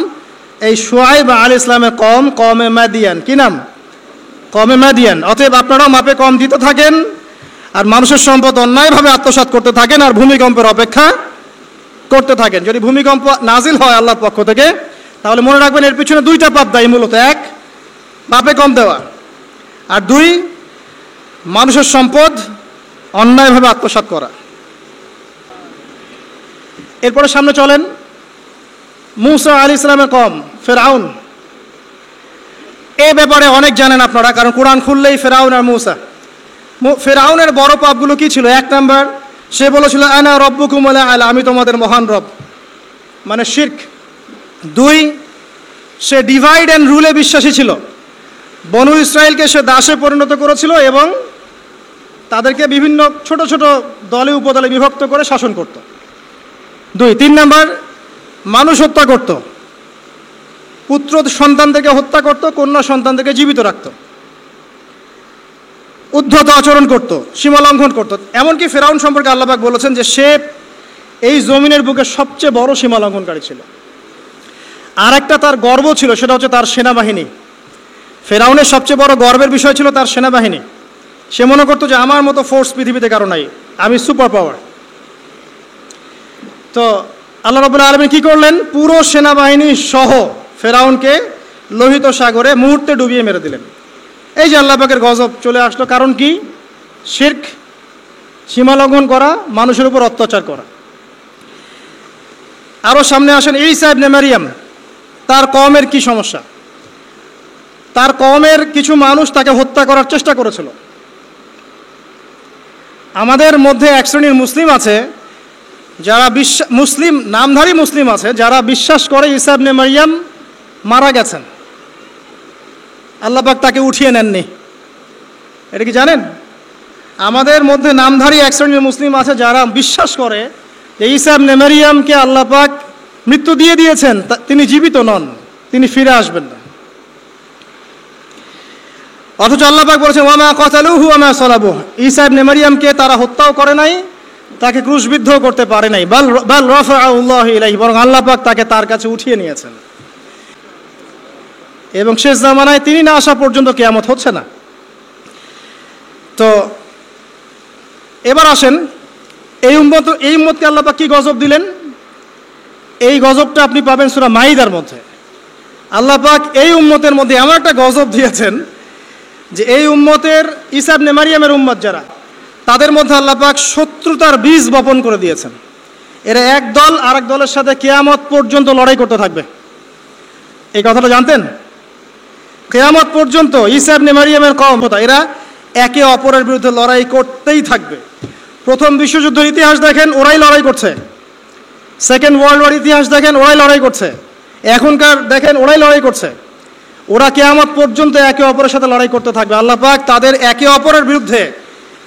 এই শুআয়ব আলাইহিস সালামের কওম, কওমে মাদিয়ান। কি নাম? কওমে মাদিয়ান। অতএব আপনারাও মাপে কম দিতে থাকেন, আর মানুষের সম্পদ অন্যায়ভাবে আত্মসাৎ করতে থাকেন, আর ভূমিকম্পের অপেক্ষা করতে থাকেন। যদি ভূমিকম্প নাজিল হয় আল্লাহর পক্ষ থেকে, তাহলে মনে রাখবেন এর পিছনে 2টা পাপ দায়ী মূলত। 1, পাপে কম দেওয়া, আর 2, মানুষের সম্পদ অন্যায়ভাবে আত্মসাৎ করা। এরপরে সামনে চলেন, মূসা আলাইহিস সালামের কওম ফিরআউন। এই ব্যাপারে অনেক জানেন আপনারা, কারণ কোরআন খুললেই ফিরআউন আর মূসা। ফিরআউনের বড় পাপগুলো কি ছিল? 1 নাম্বার, সে বলেছিল আনা রব্বুকুমুল আ'লা, আমি তোমাদের মহান রব, মানে শিরক। 2, সে ডিভাইড অ্যান্ড রুলে বিশ্বাসী ছিল। বনু ইসরায়েলকে সে দাসে পরিণত করেছিল এবং তাদেরকে বিভিন্ন ছোট ছোট দলে উপদলে বিভক্ত করে শাসন করত। 2, 3 নাম্বার, মানুষ হত্যা করত, পুত্র সন্তানদেরকে হত্যা করত, কন্যা সন্তানদেরকে জীবিত রাখত, উদ্ধত আচরণ করত, সীমা লঙ্ঘন করত। এমনকি ফিরআউন সম্পর্কে আল্লাহ পাক বলেছেন যে সে এই জমিনের বুকে সবচেয়ে বড় সীমা লঙ্ঘনকারী ছিল। আর একটা তার গর্ব ছিল, সেটা হচ্ছে তার সেনাবাহিনী। ফিরআউনের সবচেয়ে বড় গর্বের বিষয় ছিল তার সেনাবাহিনী। সে মনে করতো যে আমার মতো ফোর্স পৃথিবীতে কারো নাই, আমি সুপার পাওয়ার। তো আল্লাহ রাব্বুল আলামিন কি করলেন? পুরো সেনাবাহিনী সহ ফিরআউনকে লোহিত সাগরে মুহূর্তে ডুবিয়ে মেরে দিলেন। এই যে আল্লাহ পাকের গজব চলে আসলো, কারণ কি? শিরক, সীমা লঙ্ঘন করা, মানুষের উপর অত্যাচার করা। আরও সামনে আসেন ঈসা ইবনে মারইয়াম, তার কওমের কি সমস্যা? তার কওমের কিছু মানুষ তাকে হত্যা করার চেষ্টা করেছিল। আমাদের মধ্যে এক শ্রেণীর মুসলিম আছে যারা মুসলিম, নামধারী মুসলিম আছে যারা বিশ্বাস করে ঈসা ইবনে মারইয়াম মারা গেছেন, আল্লাহ পাক তাকে উঠিয়ে নেননি। এটা কি জানেন? আমাদের মধ্যে নামধারী এক শ্রেণীর মুসলিম আছে যারা বিশ্বাস করে যে ঈসা ইবনে মারইয়ামকে আল্লাহ পাক মৃত্যু দিয়ে দিয়েছেন, তিনি জীবিত নন, তিনি ফিরে আসবেন না। অথচ আল্লাহ পাক বলেছেন ওয়া মা কাতালুহু ওয়া মা সালাবুহু, ঈসা ইবনে মারইয়ামকে তারা হত্যাও করে নাই, তাকে ক্রুশবিদ্ধও করতে পারে নাই। বাল রাফাআল্লাহু ইলাইহি, বরং আল্লাহ পাক তাকে তার কাছে উঠিয়ে নিয়েছেন। এবং শেষ জামানায় তিনি না আসা পর্যন্ত কিয়ামত হচ্ছে না। তো এবার আসেন, এই উম্মতকে আল্লাহ পাক কি গজব দিলেন? এই গজবটা আপনি পাবেন সূরা মাইদার মধ্যে। আল্লাহ পাক এই উম্মতের মধ্যে এমন একটা গজব দিয়েছেন যে এই উম্মতের, ঈসা ইবনে মারইয়ামের উম্মত যারা, তাদের মধ্যে আল্লাহ পাক শত্রুতার বীজ বপন করে দিয়েছেন। এরা এক দল আরেক দলের সাথে কিয়ামত পর্যন্ত লড়াই করতে থাকবে। এই কথাটা জানতেন? কিয়ামত পর্যন্ত ঈসা ইবনে মারইয়ামের কওম, এরা একে অপরের বিরুদ্ধে লড়াই করতেই থাকবে। প্রথম বিশ্বযুদ্ধের ইতিহাস দেখেন, ওরাই লড়াই করছে। সেকেন্ড ওয়ার্ল্ড ওয়ার ইতিহাস দেখেন, ওরাই লড়াই করছে। এখনকার দেখেন, ওরাই লড়াই করছে। ওরা কিয়ামত পর্যন্ত একে অপরের সাথে লড়াই করতে থাকবে। আল্লাহ পাক তাদের একে অপরের বিরুদ্ধে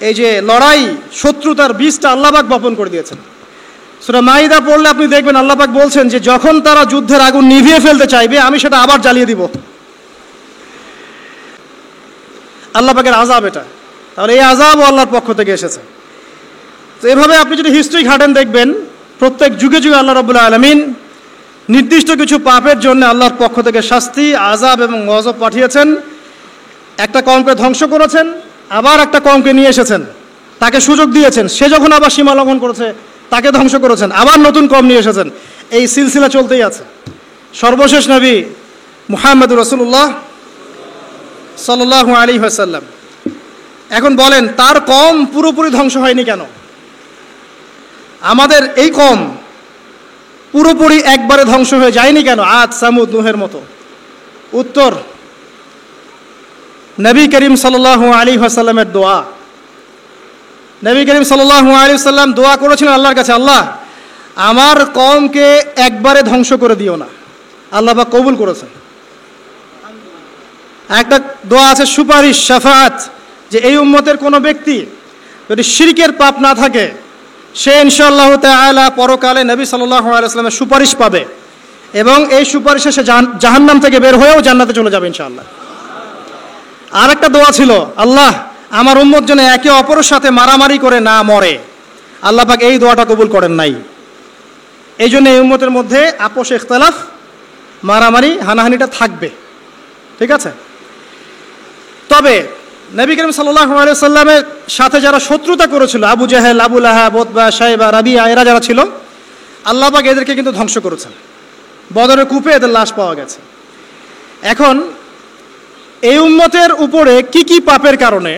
এই যে লড়াই, শত্রুতার বীজটা আল্লাহ পাক বপন করে দিয়েছেন। সূরা মাইদা পড়লে আপনি দেখবেন আল্লাহ পাক বলছেন যে যখন তারা যুদ্ধের আগুন নিভিয়ে ফেলতে চাইবে, আমি সেটা আবার জ্বালিয়ে দিব। আল্লাহ পাকের আযাব এটা। তাহলে এই আযাবও আল্লাহর পক্ষ থেকে এসেছে। তো এভাবে আপনি যদি হিস্ট্রি ঘাটেন, দেখবেন প্রত্যেক যুগে যুগে আল্লাহ রাব্বুল আলামিন নির্দিষ্ট কিছু পাপের জন্য আল্লাহর পক্ষ থেকে শাস্তি, আযাব এবং গজব পাঠিয়েছেন। একটা কওমকে ধ্বংস করেছেন, আবার একটা কওমকে নিয়ে এসেছেন, তাকে সুযোগ দিয়েছেন, সে যখন আবার সীমা লঙ্ঘন করেছে তাকে ধ্বংস করেছেন, আবার নতুন কওম নিয়ে এসেছেন। এই সিলসিলা চলতেই আছে। সর্বশেষ নবী মুহাম্মদুর রাসূলুল্লাহ সাল্লাল্লাহু আলাইহি ওয়াসাল্লাম, এখন বলেন তার কওম পুরোপুরি ধ্বংস হয়নি কেন? আমাদের এই কওম পুরোপুরি একবারে ধ্বংস হয়ে যায়নি কেন আদ সামুদ নূহের মতো? উত্তর, নবী করিম সাল্লাল্লাহু আলাইহি ওয়াসাল্লামের দোয়া। নবী করিম সাল্লাল্লাহু আলাইহি ওয়াসাল্লাম দোয়া করেছিলেন আল্লাহর কাছে, আল্লাহ আমার কওমকে একবারে ধ্বংস করে দিও না। আল্লাহ পাক কবুল করেছেন। একটা দোয়া আছে সুপারিশ, শাফাআত, যে এই উম্মতের কোনো ব্যক্তি যদি শিরকের পাপ না থাকে সে ইনশাআল্লাহ তাআলা পরকালে নবী সাল্লাল্লাহু আলাইহি ওয়াসাল্লামের সুপারিশ পাবে এবং এই সুপারিশে সে জাহান্নাম থেকে বের হয়েও জান্নাতে চলে যাবে ইনশাআল্লাহ। আর একটা দোয়া ছিল, আল্লাহ আমার উম্মত যেন একে অপরের সাথে মারামারি করে না মরে। আল্লাহ পাক এই দোয়াটা কবুল করেন নাই। এই জন্য এই উম্মতের মধ্যে আপোষ ইখতিলাফ, মারামারি হানাহানিটা থাকবে, ঠিক আছে? তবে নবী করিম সাল্লাল্লাহু আলাইহি ওয়াসাল্লামের সাথে যারা শত্রুতা করেছিল, আবু জাহেল, আবু লাহাব, উতবা, শাইবা, রাবিয়া, এরা যারা ছিল, আল্লাহ পাক এদেরকে কিন্তু ধ্বংস করেছেন। বদরের কূপে এদের লাশ পাওয়া গেছে। এখন এই উম্মতের উপরে কি কি পাপের কারণে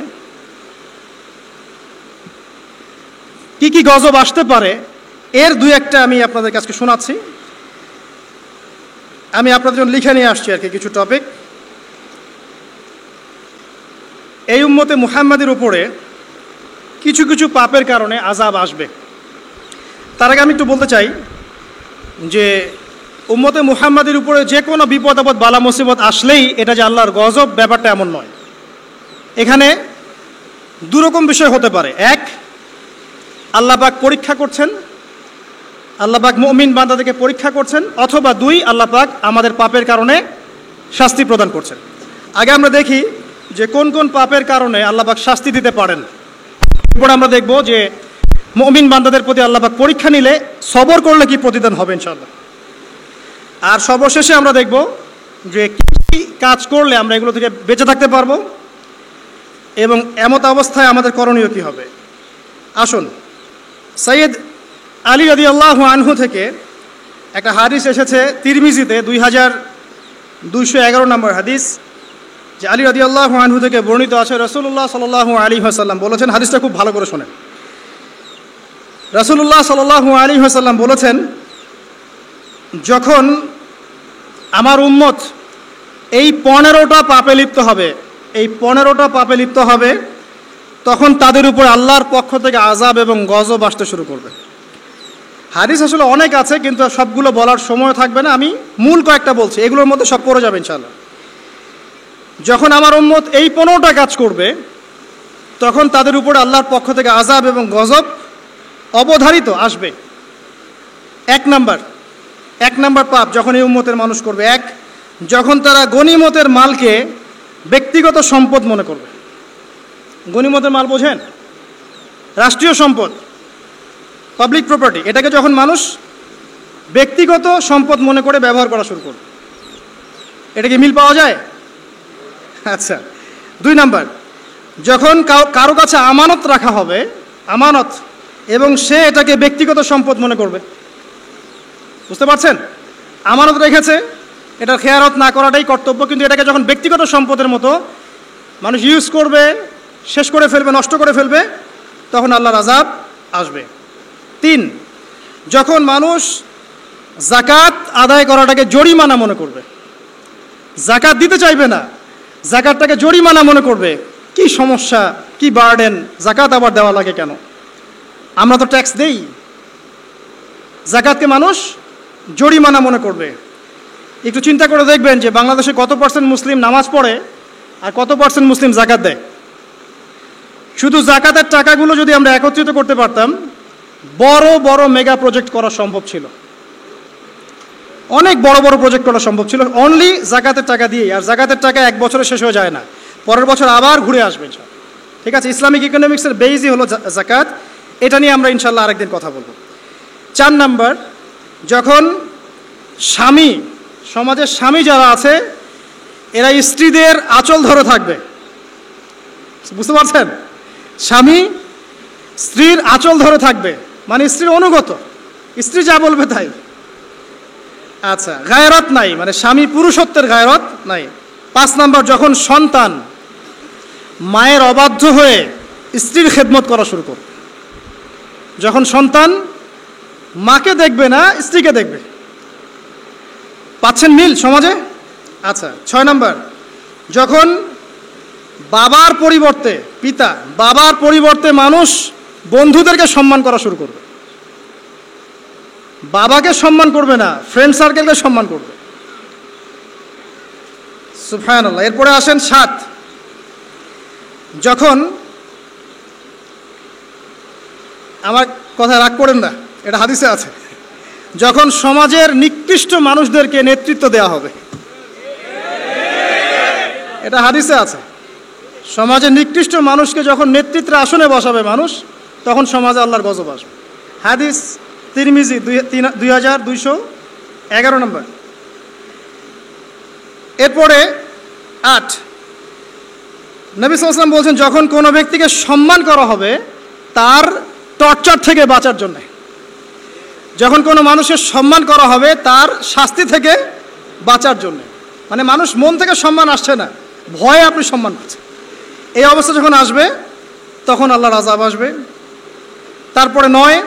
কি কি গজব আসতে পারে এর দুই একটা আমি আপনাদের কাছে শোনাচ্ছি। আমি আপনাদের জন্য লিখে নিয়ে আসছি আর কি কিছু টপিক। এই উম্মতে মুহাম্মাদের উপরে কিছু কিছু পাপের কারণে আযাব আসবে। তার আগে আমি একটু বলতে চাই যে উম্মতে মুহাম্মাদের উপরে যে কোনো বিপদ আপদ বালা মুসিবত আসলেই এটা যে আল্লাহর গজব, ব্যাপারটা এমন নয়। এখানে দুরকম বিষয় হতে পারে। এক, আল্লাহ পাক পরীক্ষা করছেন, আল্লাহ পাক মুমিন বান্দাদেরকে পরীক্ষা করছেন, অথবা দুই, আল্লাহ পাক আমাদের পাপের কারণে শাস্তি প্রদান করছেন। আগে আমরা দেখি যে কোন কোন পাপের কারণে আল্লাহ পাক শাস্তি দিতে পারেন। এরপর আমরা দেখব যে মুমিন বান্দাদের প্রতি আল্লাহ পাক পরীক্ষা নিলে সবর করলে কি প্রতিদান হবে ইনশাআল্লাহ। আর সর্বশেষে আমরা দেখব যে কি কাজ করলে আমরা এগুলো থেকে বেঁচে থাকতে পারবো এবং এমত অবস্থায় আমাদের করণীয় কি হবে। আসুন, সৈয়দ আলী রাদিয়াল্লাহু আনহু থেকে একটা হাদিস এসেছে তিরমিজিতে 2211 নম্বর হাদিস, যে আলী রাদিয়াল্লাহু আনহু থেকে বর্ণিত আছে, রাসূলুল্লাহ সাল্লাল্লাহু আলাইহি ওয়াসাল্লাম বলেছেন, হাদিসটা খুব ভালো করে শোনেন। রাসূলুল্লাহ সাল্লাল্লাহু আলাইহি ওয়াসাল্লাম বলেছেন, যখন আমার উম্মত এই 15টা পাপে লিপ্ত হবে, এই 15টা পাপে লিপ্ত হবে, তখন তাদের উপর আল্লাহর পক্ষ থেকে আযাব এবং গজব আসতে শুরু করবে। হাদিস আসলে অনেক আছে, কিন্তু সবগুলো বলার সময় থাকবে না, আমি মূল কয়েকটা বলছি, এগুলোর মধ্যে সব পড়ে যাবে ইনশাআল্লাহ। যখন আমার উম্মত এই 15টা কাজ করবে, তখন তাদের উপর আল্লাহর পক্ষ থেকে আযাব এবং গজব অবধারিত আসবে। এক নাম্বার পাপ যখন এই উম্মতের মানুষ করবে, এক, যখন তারা গনিমতের মালকে ব্যক্তিগত সম্পদ মনে করবে। গনিমতের মাল বোঝেন? রাষ্ট্রীয় সম্পদ, পাবলিক প্রপার্টি, এটাকে যখন মানুষ ব্যক্তিগত সম্পদ মনে করে ব্যবহার করা শুরু করবে, এটা কি মিল পাওয়া যায়? আচ্ছা। 2 নাম্বার, যখন কারো কাছে আমানত রাখা হবে, আমানত, এবং সে এটাকে ব্যক্তিগত সম্পদ মনে করবে। বুঝতে পারছেন? আমানত রেখেছে, এটা খেয়ানত না করাটাই কর্তব্য, কিন্তু এটাকে যখন ব্যক্তিগত সম্পদের মতো মানুষ ইউজ করবে, শেষ করে ফেলবে, নষ্ট করে ফেলবে, তখন আল্লাহর আযাব আসবে। 3, যখন মানুষ যাকাত আদায় করাটাকে জরিমানা মনে করবে, যাকাত দিতে চাইবে না, যাকাতটাকে জরিমানা মনে করবে, কি সমস্যা, কি বার্ডেন, যাকাত আবার দেওয়া লাগে কেন, আমরা তো ট্যাক্স দেই। যাকাতকে মানুষ জরিমানা মনে করবে। একটু চিন্তা করে দেখবেন যে বাংলাদেশে কত % মুসলিম নামাজ পড়ে আর কত % মুসলিম যাকাত দেয়। শুধু যাকাতের টাকাগুলো যদি আমরা একত্রিত করতে পারতাম, বড় বড় মেগা প্রজেক্ট করা সম্ভব ছিল, অনেক বড় বড় প্রজেক্ট করা সম্ভব ছিল, অনলি যাকাতের টাকা দিয়েই। আর যাকাতের টাকা এক বছরে শেষ হয়ে যায় না, পরের বছর আবার ঘুরে আসবে। ঠিক আছে, ইসলামিক ইকোনমিক্সের বেইজই হলো যাকাত। এটা নিয়ে আমরা ইনশাল্লাহ আরেকদিন কথা বলবো। 4 নাম্বার, যখন স্বামী, সমাজের স্বামী যারা আছে, এরা স্ত্রীদের আঁচল ধরে থাকবে। বুঝতে পারছেন? স্বামী স্ত্রীর আঁচল ধরে থাকবে, মানে স্ত্রীর অনুগত, স্ত্রী যা বলবে তাই। আচ্ছা, গায়রত নাই, মানে স্বামী পুরুষত্বের গায়রত নাই। 5 নাম্বার, যখন সন্তান মায়ের অবাধ্য হয়ে স্ত্রীর খেদমত করা শুরু করবে, যখন সন্তান মাকে দেখবে না, স্ত্রীকে দেখবে। পাচ্ছেন মিল সমাজে? আচ্ছা, 6 নম্বর, যখন বাবার পরিবর্তে বাবার পরিবর্তে মানুষ বন্ধুদেরকে সম্মান করা শুরু করবে। বাবাকে সম্মান করবে না, ফ্রেন্ড সার্কেলকে সম্মান করবে। সুবহানাল্লাহ। এরপরে আসেন 7, যখন, আমার কথা রাগ করেন না, এটা হাদিসে আছে, যখন সমাজের নিকৃষ্ট মানুষদেরকে নেতৃত্ব দেওয়া হবে। এটা হাদিসে আছে। সমাজের নিকৃষ্ট মানুষকে যখন নেতৃত্বের আসনে বসাবে মানুষ, তখন সমাজে আল্লাহর গজব আসবে। হাদিস তিরমিজি 2211 নম্বর। এরপরে 8, নবী সাল্লাল্লাহু আলাইহি ওয়াসাল্লাম বলছেন, যখন কোনো ব্যক্তিকে সম্মান করা হবে তার টর্চার থেকে বাঁচার জন্য। যখন কোনো মানুষের সম্মান করা হবে তার শাস্তি থেকে বাঁচার জন্য। মানে মানুষ মন থেকে সম্মান আসছে না, ভয়ে আপনি সম্মান পাচ্ছেন। এই অবস্থা যখন আসবে তখন আল্লাহর আযাব আসবে। তারপরে 9,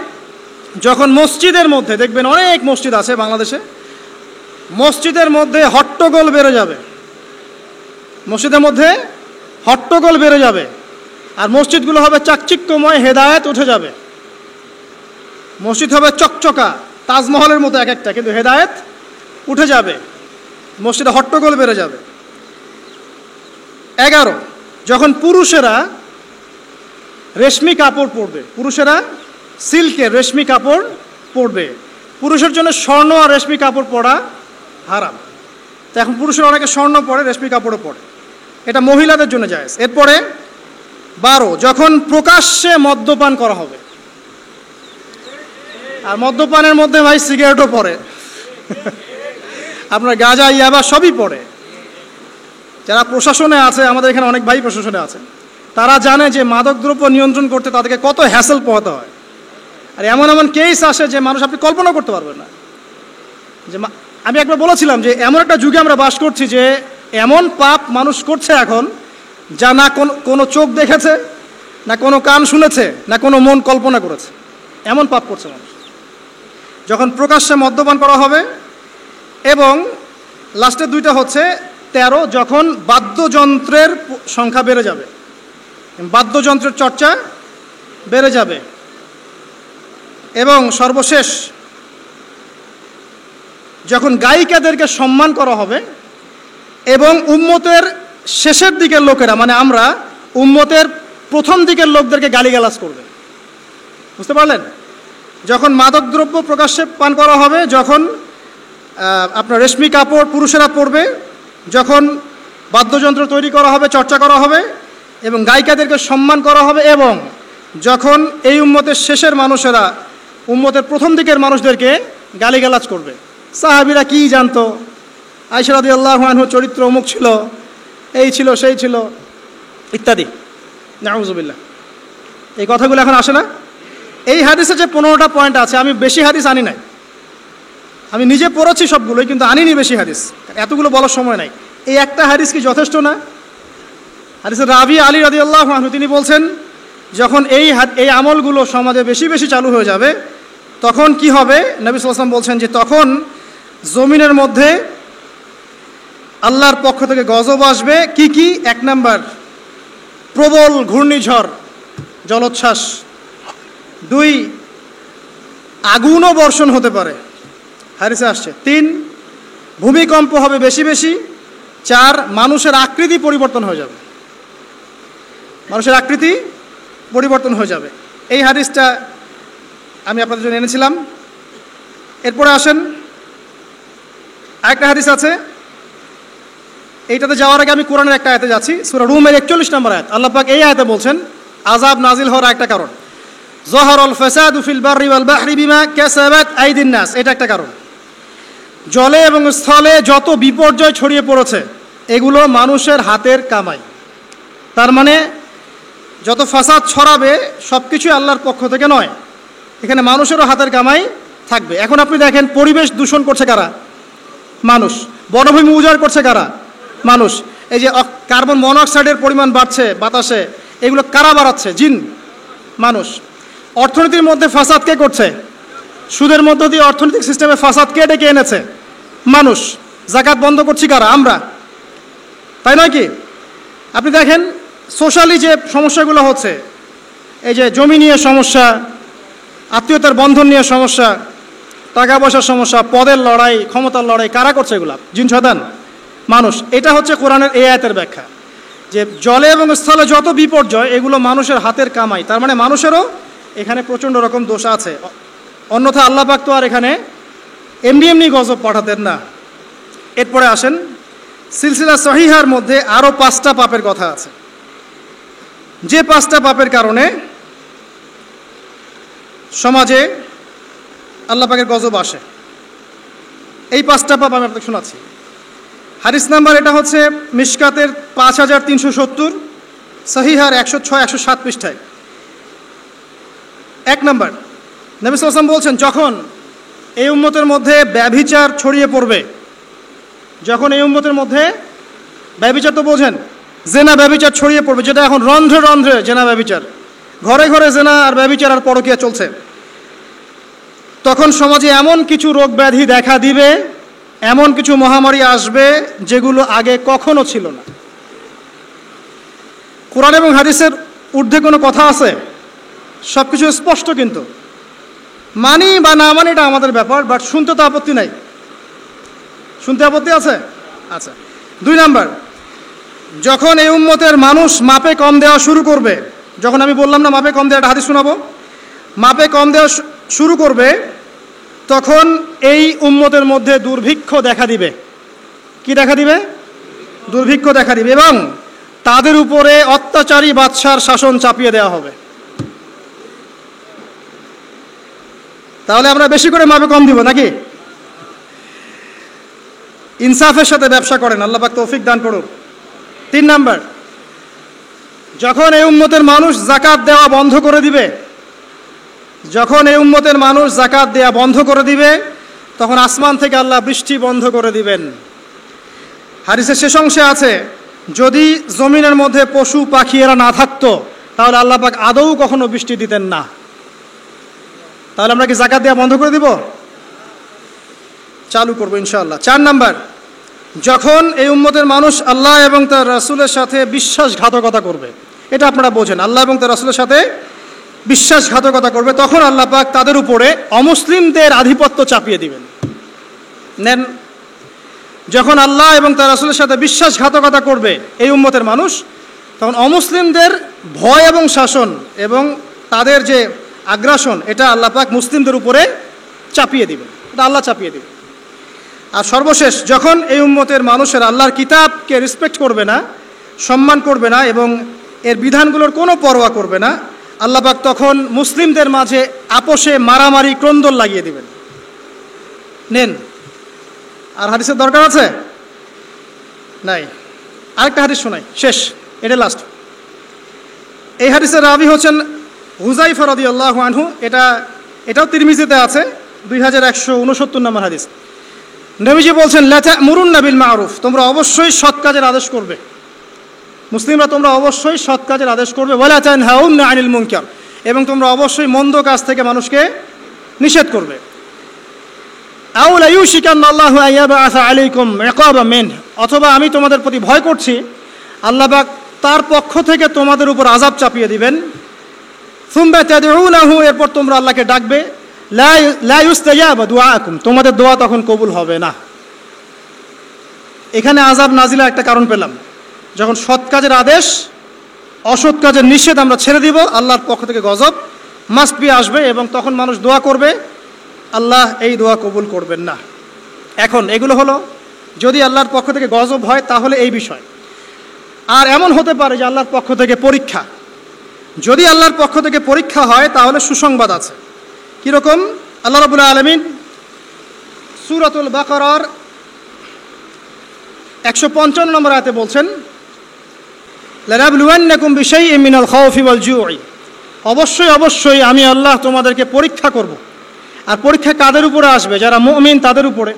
যখন মসজিদের মধ্যে, দেখবেন অনেক মসজিদ আছে বাংলাদেশে, মসজিদের মধ্যে হট্টগোল বেড়ে যাবে। মসজিদের মধ্যে হট্টগোল বেড়ে যাবে, আর মসজিদগুলো হবে চাকচিক্যময়, হেদায়েত উঠে যাবে। মসজিদ হবে চকচকা, তাজমহলের মতো এক একটা, কিন্তু হেদায়েত উঠে যাবে, মসজিদে হট্টগোল বেড়ে যাবে। 11, যখন পুরুষেরা রেশমি কাপড় পরবে, পুরুষেরা সিল্কের রেশমি কাপড় পরবে। পুরুষের জন্য স্বর্ণ আর রেশমি কাপড় পরা হারাম। তো এখন পুরুষের অনেকে স্বর্ণ পরে, রেশমি কাপড়ও পরে, এটা মহিলাদের জন্য জায়েজ। এরপরে 12, যখন প্রকাশ্যে মদ্যপান করা হবে। আর মদ্যপানের মধ্যে ভাই সিগারেটও পড়ে, আপনার গাঁজা, ইয়াবা সবই পড়ে। যারা প্রশাসনে আছে, আমাদের এখানে অনেক ভাই প্রশাসনে আছে, তারা জানে যে মাদকদ্রব্য নিয়ন্ত্রণ করতে তাদেরকে কত হ্যাসেল পোহাতে হয়। আর এমন এমন কেস আসে যে মানুষ আপনি কল্পনা করতে পারবেন না। যে আমি একবার বলেছিলাম যে এমন একটা যুগে আমরা বাস করছি যে এমন পাপ মানুষ করছে এখন, যা না কোনো চোখ দেখেছে, না কোনো কান শুনেছে, না কোনো মন কল্পনা করেছে। এমন পাপ করছে মানুষ। যখন প্রকাশ্যে মদ্যপান করা হবে। এবং লাস্টের 2টা হচ্ছে 13, যখন বাদ্যযন্ত্রের সংখ্যা বেড়ে যাবে, বাদ্যযন্ত্রের চর্চা বেড়ে যাবে। এবং সর্বশেষ, যখন গায়িকাদেরকে সম্মান করা হবে এবং উম্মতের শেষের দিকের লোকেরা, মানে আমরা, উম্মতের প্রথম দিকের লোকদেরকে গালিগালাজ করবে। বুঝতে পারলেন? যখন মাদকদ্রব্য প্রকাশ্যে পান করা হবে, যখন আপনার রেশমি কাপড় পুরুষেরা পরবে, যখন বাদ্যযন্ত্র তৈরি করা হবে, চর্চা করা হবে এবং গায়িকাদেরকে সম্মান করা হবে, এবং যখন এই উম্মতের শেষের মানুষেরা উম্মতের প্রথম দিকের মানুষদেরকে গালিগালাজ করবে। সাহাবীরা কি জানতো, আয়েশা রাদিয়াল্লাহু আনহার চরিত্র অমুক ছিল, এই ছিল, সেই ছিল, ইত্যাদি। নাউযুবিল্লাহ। এই কথাগুলো এখন আসে না। এই হাদিসে যে 15টা পয়েন্ট আছে, আমি বেশি হাদিস আনি নাই, আমি নিজে পড়েছি সবগুলোই, কিন্তু আনিনি বেশি হাদিস, এতগুলো বলার সময় নাই। এই একটা হাদিস কি যথেষ্ট না? হাদিসের রাবি আলী রাদিয়াল্লাহু আনহু তিনি বলছেন, যখন এই আমলগুলো সমাজে বেশি বেশি চালু হয়ে যাবে, তখন কি হবে? নবী সাল্লাল্লাহু আলাইহি ওয়াসাল্লাম বলছেন যে তখন জমিনের মধ্যে আল্লাহর পক্ষ থেকে গজব আসবে। কি কি? 1 নাম্বার, প্রবল ঘূর্ণিঝড়, জলোচ্ছ্বাস। 2, আগুনও বর্ষণ হতে পারে, হাদিসে আসছে। 3, ভূমিকম্প হবে বেশি বেশি। 4, মানুষের আকৃতি পরিবর্তন হয়ে যাবে, মানুষের আকৃতি পরিবর্তন হয়ে যাবে। এই হাদিসটা আমি আপনাদের জন্য এনেছিলাম। এরপরে আসেন, আরেকটা হাদিস আছে। এইটাতে যাওয়ার আগে আমি কোরআনের একটা আয়াতে যাচ্ছি, সূরা রুমের 41 নম্বর আয়াত। আল্লাহ পাক এই আয়াতে বলছেন আযাব নাজিল হওয়ার একটা কারণ, যাহারাল ফাসাদু ফিল বাররি ওয়াল বাহরি বিমা কাসাবাত আইদিন নাস, এটা একটা কারণ। জলে এবং স্থলে যত বিপর্যয় ছড়িয়ে পড়েছে এগুলো মানুষের হাতের কামাই। তার মানে যত ফাসাদ ছড়াবে সব কিছুই আল্লাহর পক্ষ থেকে নয়, এখানে মানুষেরও হাতের কামাই থাকবে। এখন আপনি দেখেন, পরিবেশ দূষণ করছে কারা? মানুষ। বনভূমি উজাড় করছে কারা? মানুষ। এই যে কার্বন মনোক্সাইডের পরিমাণ বাড়ছে বাতাসে, এগুলো কারা বাড়াচ্ছে? জিন, মানুষ। অর্থনীতির মধ্যে ফাসাদ কে করছে? সুদের মধ্য দিয়ে অর্থনৈতিক সিস্টেমে ফাসাদ কে ডেকে এনেছে? মানুষ। যাকাত বন্ধ করছি কারা? আমরা, তাই নয় কি? আপনি দেখেন সোশ্যালি যে সমস্যাগুলো হচ্ছে, এই যে জমি নিয়ে সমস্যা, আত্মীয়তার বন্ধন নিয়ে সমস্যা, টাকা পয়সার সমস্যা, পদের লড়াই, ক্ষমতার লড়াই, কারা করছে এগুলা? জিন শয়তান, মানুষ। এটা হচ্ছে কোরআনের এই আয়াতের ব্যাখ্যা, যে জলে এবং স্থলে যত বিপর্যয় এগুলো মানুষের হাতের কামাই। তার মানে মানুষেরও এখানে প্রচণ্ড রকম দোষ আছে, অন্যথা আল্লাহ পাক তো আর এখানে এমনি এমনি গজব পাঠাতেন না। এরপরে আসেন, সিলসিলা সহিহার মধ্যে আরও 5টা পাপের কথা আছে, যে 5টা পাপের কারণে সমাজে আল্লাহ পাকের গজব আসে। এই 5টা পাপ আমি আপনাকে শোনাচ্ছি। হাদিস নাম্বার এটা হচ্ছে মিশকাতের 5370, সহিহার 106-107 পৃষ্ঠায়। 1 নম্বর, নবী সাল্লাল্লাহু আলাইহি ওয়াসাল্লাম বলছেন, যখন এই উম্মতের মধ্যে ব্যভিচার ছড়িয়ে পড়বে, যখন এই উম্মতের মধ্যে ব্যভিচার তো বোঝেন, জেনা ব্যভিচার ছড়িয়ে পড়বে, যেটা এখন রন্ধ্রে রন্ধ্রে জেনা ব্যভিচার, ঘরে ঘরে জেনা আর ব্যভিচার আর পরকীয়া চলছে, তখন সমাজে এমন কিছু রোগ ব্যাধি দেখা দিবে, এমন কিছু মহামারী আসবে যেগুলো আগে কখনো ছিল না। কোরআন এবং হাদিসের ঊর্ধ্বে কোনো কথা আছে? সব কিছু স্পষ্ট, কিন্তু মানি বা না মানি এটা আমাদের ব্যাপার, বাট শুনতে তো আপত্তি নাই। শুনতে আপত্তি আছে? আচ্ছা। 2 নাম্বার, যখন এই উম্মতের মানুষ মাপে কম দেওয়া শুরু করবে, যখন আমি বললাম না মাপে কম দেওয়া, একটা হাদিস শোনাবো, মাপে কম দেওয়া শুরু করবে, তখন এই উম্মতের মধ্যে দুর্ভিক্ষ দেখা দিবে। কি দেখা দিবে? দুর্ভিক্ষ দেখা দিবে, এবং তাদের উপরে অত্যাচারী বাদশার শাসন চাপিয়ে দেওয়া হবে। তাহলে আমরা বেশি করে মাপে কম দিব নাকি? ইনসাফের সাথে ব্যবসা করেন, আল্লাহ পাক তৌফিক দান করুন। 3 নাম্বার, যখন এই উম্মতের মানুষ যাকাত দেওয়া বন্ধ করে দিবে, যখন এই উম্মতের মানুষ যাকাত দেওয়া বন্ধ করে দিবে, তখন আসমান থেকে আল্লাহ বৃষ্টি বন্ধ করে দিবেন। হাদিসের শেষ অংশে আছে, যদি জমিনের মধ্যে পশু পাখি এরা না থাকতো, তাহলে আল্লাহ পাক আদৌ কখনো বৃষ্টি দিতেন না। তাহলে আমরা কি যাকাত দেওয়া বন্ধ করে দিব? চালু করবো ইনশাআল্লাহ। 4 নাম্বার, যখন এই উম্মতের মানুষ আল্লাহ এবং তার রাসূলের সাথে বিশ্বাসঘাতকতা করবে, এটা আপনারা বোঝেন, আল্লাহ এবং তার রাসূলের সাথে বিশ্বাসঘাতকতা করবে, তখন আল্লাহ পাক তাদের উপরে অমুসলিমদের আধিপত্য চাপিয়ে দিবেন। নেন, যখন আল্লাহ এবং তার রাসূলের সাথে বিশ্বাসঘাতকতা করবে এই উম্মতের মানুষ, তখন অমুসলিমদের ভয় এবং শাসন এবং তাদের যে আগ্রাসন, এটা আল্লাহ পাক মুসলিমদের উপরে চাপিয়ে দিবেন, এটা আল্লাহ চাপিয়ে দিবেন। আর সর্বশেষ, যখন এই উম্মতের মানুষের আল্লাহর কিতাবকে রেসপেক্ট করবে না, সম্মান করবে না এবং এর বিধানগুলোর কোনো পরোয়া করবে না, আল্লাহ পাক তখন মুসলিমদের মাঝে আপোষে মারামারি ক্রন্দন লাগিয়ে দিবেন। নেন, আর হাদিসের দরকার আছে? নাই। আরেকটা হাদিস শোনাই, শেষ, এটা লাস্ট। এই হাদিসের রাবি হচ্ছেন হুযায়ফা রাদিয়াল্লাহু আনহু। এটাও তিরমিজিতে আছে, 2169 নম্বর হাদিস। নবীজি বলছেন, লা তা'মুরুন্না বিল মা'রুফ, তোমরা অবশ্যই সৎ কাজের আদেশ করবে, মুসলিমরা তোমরা অবশ্যই সৎ কাজের আদেশ করবে, ওয়ালা তানহাউনা আনিল মুনকার, এবং তোমরা অবশ্যই মন্দ কাজ থেকে মানুষকে নিষেধ করবে। আও লা ইউশিকান্না আল্লাহু আন ইয়াবআসা আলাইকুম ইকাবাম মিনহু, অথবা আমি তোমাদের প্রতি ভয় করছি আল্লাহ পাক তার পক্ষ থেকে তোমাদের উপর আযাব চাপিয়ে দিবেন। সুম্মা তাদউনাহু, এরপর তোমরা আল্লাহকে ডাকবে, লা ইউস্তাজাবু দুআআকুম, তোমাদের দোয়া তখন কবুল হবে না। এখানে আযাব নাজিলা একটা কারণ পেলাম, যখন সৎ কাজের আদেশ, অসৎ কাজের নিষেধ আমরা ছেড়ে দিব, আল্লাহর পক্ষ থেকে গজব মাস্ট বি আসবে, এবং তখন মানুষ দোয়া করবে, আল্লাহ এই দোয়া কবুল করবেন না। এখন এগুলো হলো যদি আল্লাহর পক্ষ থেকে গজব হয়, তাহলে এই বিষয়। আর এমন হতে পারে যে আল্লাহর পক্ষ থেকে পরীক্ষা, যদি আল্লাহর পক্ষ থেকে পরীক্ষা হয় তাহলে সুসংবাদ আছে। কীরকম? আল্লাহ রাব্বুল আলামিন সূরাতুল বাকারার 155 নম্বর আয়াতে বলছেন, লানাবলুওয়ান্নাকুম বিশাইইন মিনাল খাউফি ওয়াল জু'i, অবশ্যই অবশ্যই আমি আল্লাহ তোমাদেরকে পরীক্ষা করব। আর পরীক্ষা কাদের উপরে আসবে? যারা মুমিন তাদের উপরে,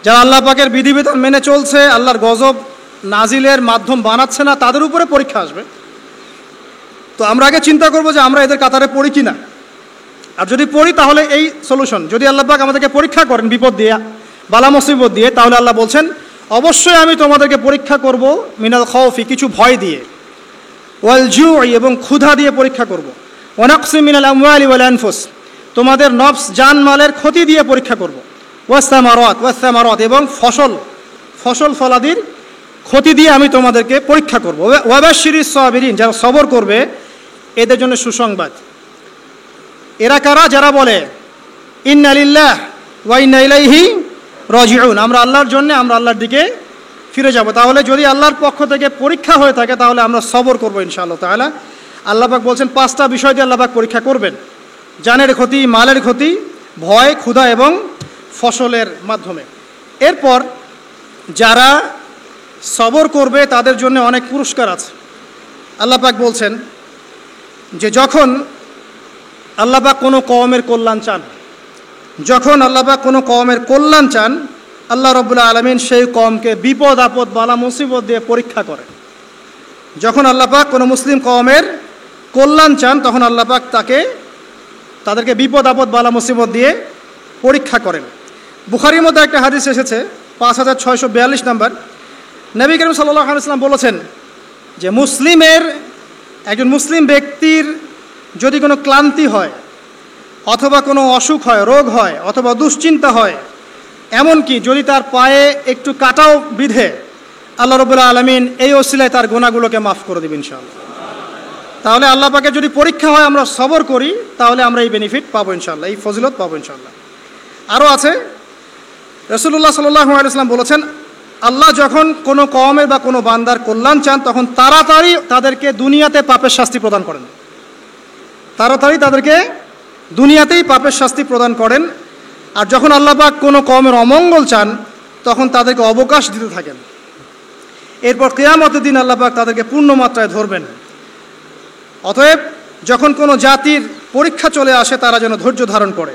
যারা আল্লাহ পাকের বিধিবিধান মেনে চলছে, আল্লাহর গজব নাজিলের মাধ্যম বানাচ্ছে না, তাদের উপরে পরীক্ষা আসবে। তো আমরা আগে চিন্তা করব যে আমরা এদের কাতারে পড়ি কিনা। আর যদি পড়ি তাহলে এই সলিউশন। যদি আল্লাহ পাক আমাদেরকে পরীক্ষা করেন বিপদ দিয়ে, বালা মুসিবত দিয়ে, তাহলে আল্লাহ বলছেন অবশ্যই আমি তোমাদেরকে পরীক্ষা করব মিনাল খাউফি, কিছু ভয় দিয়ে, ওয়াল জুই, এবং ক্ষুধা দিয়ে পরীক্ষা করব, ওয়া নাকসি মিনাল আমওয়ালি ওয়াল আনফুস, তোমাদের নফস জানমালের ক্ষতি দিয়ে পরীক্ষা করব, ওয়াস-সামারাত, এবং ফসল ফলাদির ক্ষতি দিয়ে আমি তোমাদেরকে পরীক্ষা করব। ওয়াবাশশিরিস সাবিরিন, যারা সবর করবে এদের জন্য সুসংবাদ। এরা কারা? যারা বলে ইন্না লিল্লাহ ওয়া ইন্না ইলাইহি রাজিউন, আমরা আল্লাহর জন্য, আমরা আল্লাহর দিকে ফিরে যাব। তাহলে যদি আল্লাহর পক্ষ থেকে পরীক্ষা হয়ে থাকে তাহলে আমরা সবর করব ইনশাআল্লাহ তাআলা। আল্লাহ পাক বলছেন 5টা বিষয় দিয়ে আল্লাহ পাক পরীক্ষা করবেন: জানের ক্ষতি, মালের ক্ষতি, ভয়, ক্ষুধা এবং ফসলের মাধ্যমে। এরপর যারা সবর করবে তাদের জন্য অনেক পুরস্কার আছে। আল্লাহ পাক বলছেন যে যখন আল্লাহ পাক কোনো কওমের কল্যাণ চান, যখন আল্লাহ পাক কোনো কওমের কল্যাণ চান, আল্লাহ রাব্বুল আলামিন সেই কওমকে বিপদ আপদ বালা মুসিবত দিয়ে পরীক্ষা করেন। যখন আল্লাহ পাক কোনো মুসলিম কওমের কল্যাণ চান তখন আল্লাহ পাক তাদেরকে বিপদ আপদ বালা মুসিবত দিয়ে পরীক্ষা করেন। বুখারীর মধ্যে একটা হাদিস এসেছে 5642 নম্বর। নবী করিম সাল্লাল্লাহু আলাইহি ওয়াসাল্লাম বলেছেন যে একজন মুসলিম ব্যক্তির যদি কোনো ক্লান্তি হয়, অথবা কোনো অসুখ হয়, রোগ হয়, অথবা দুশ্চিন্তা হয়, এমনকি যদি তার পায়ে একটু কাটাও বিধে, আল্লাহ রাব্বুল আলামিন এই ওসিলায় তার গুনাহগুলোকে মাফ করে দেবেন ইনশাআল্লাহ। তাহলে আল্লাহ পাকের যদি পরীক্ষা হয়, আমরা সবর করি, তাহলে আমরা এই বেনিফিট পাবো ইনশাআল্লাহ, এই ফজিলত পাবো ইনশাআল্লাহ। আরও আছে, রাসূলুল্লাহ সাল্লাল্লাহু আলাইহি ওয়াসাল্লাম বলেছেন আল্লাহ যখন কোনো কওমের বা কোনো বান্দার কল্যাণ চান তখন তাড়াতাড়ি তাদেরকে দুনিয়াতে পাপের শাস্তি প্রদান করেন, তাড়াতাড়ি তাদেরকে দুনিয়াতেই পাপের শাস্তি প্রদান করেন। আর যখন আল্লাহ পাক কোনো কওমের অমঙ্গল চান তখন তাদেরকে অবকাশ দিতে থাকেন। এরপর কিয়ামতের দিন আল্লাহ পাক তাদেরকে পূর্ণ মাত্রায় ধরবেন। অতএব যখন কোনো জাতির পরীক্ষা চলে আসে তারা যেন ধৈর্য ধারণ করে,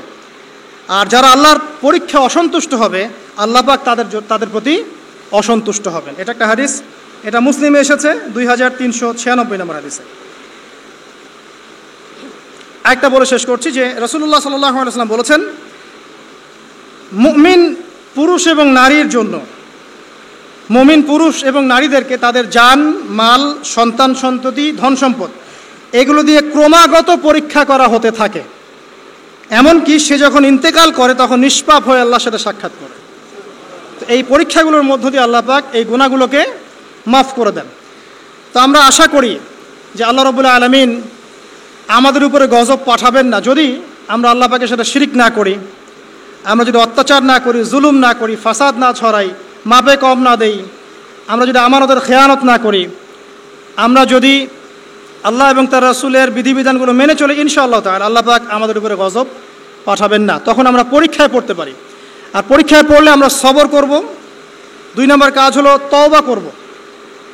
আর যারা আল্লাহর পরীক্ষা অসন্তুষ্ট হবে আল্লাহ পাক তাদের প্রতি অসন্তুষ্ট হবেন। এটা একটা হাদিস, এটা মুসলিমে এসেছে 2396 নম্বর হাদিসে। একটা বলে শেষ করছি যে রাসূলুল্লাহ সাল্লাল্লাহু আলাইহি ওয়াসাল্লাম বলেছেন মুমিন পুরুষ এবং নারীর জন্য, মুমিন পুরুষ এবং নারীদেরকে তাদের জান, মাল, সন্তান সন্ততি, ধন সম্পদ এগুলো দিয়ে ক্রমাগত পরীক্ষা করা হতে থাকে। এমনকি সে যখন ইন্তেকাল করে তখন নিষ্পাপ হয়ে আল্লাহর সাথে সাক্ষাৎ করে। তো এই পরীক্ষাগুলোর মধ্য দিয়ে আল্লাহ পাক এই গুনাহগুলোকে মাফ করে দেন। তো আমরা আশা করি যে আল্লাহ রাব্বুল আলামিন আমাদের উপরে গজব পাঠাবেন না যদি আমরা আল্লাহ পাকের সাথে শিরিক না করি, আমরা যদি অত্যাচার না করি, জুলুম না করি, ফাসাদ না ছড়াই, মাপে কম না দেই, আমরা যদি আমানতের খেয়ানত না করি, আমরা যদি আল্লাহ এবং তার রাসূলের বিধিবিধানগুলো মেনে চলে, ইনশাআল্লাহ তাআলা আল্লাহ পাক আমাদের উপরে গজব পাঠাবেন না। তখন আমরা পরীক্ষায় পড়তে পারি, আর পরীক্ষায় পড়লে আমরা সবর করব। 2 নম্বর কাজ হলো তওবা করব।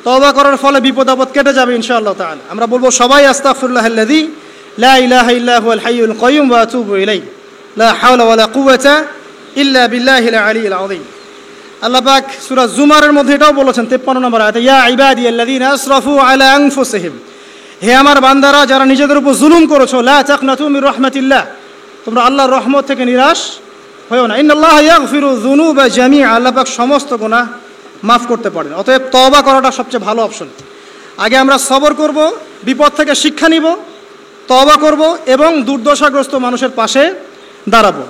তওবা করার ফলে বিপদ আপদ কেটে যাবে ইনশাআল্লাহ তাআলা। আমরা বলবো সবাই আস্তাগফিরুল্লাহাল্লাযী লা ইলাহা ইল্লা হুয়াল হাইয়ুল কাইয়্যুম ওয়া আতুবু ইলাইহি লা হাওলা ওয়ালা কুওয়াতা ইল্লা বিল্লাহিল আলিয়্যিল আযীম। আল্লাহ পাক সূরা জুমারের মধ্যে এটাও বলেছেন 53 নম্বর আয়াতে, ইয়া ইবাদিয়াল্লাযীনা আসরাফু আলা আনফুসিহিম, হে আমার বান্দারা যারা নিজেদের উপর জুলুম করেছো, লা তাকনাতু মির রাহমাতিল্লাহ, তোমরা আল্লাহর রহমত থেকে নিরাশ হয়ো না। ইন্নাল্লাহা ইয়াগফিরু যুনুবা জামিআ, আল্লাহ পাক সমস্ত গুনাহ মাফ করতে পারেন। অতএব তওবা করাটা সবচেয়ে ভালো অপশন। আগে আমরা সবর করব, বিপদ থেকে শিক্ষা নিব, তওবা করব এবং দুর্দশাগ্রস্ত মানুষের পাশে দাঁড়াবো।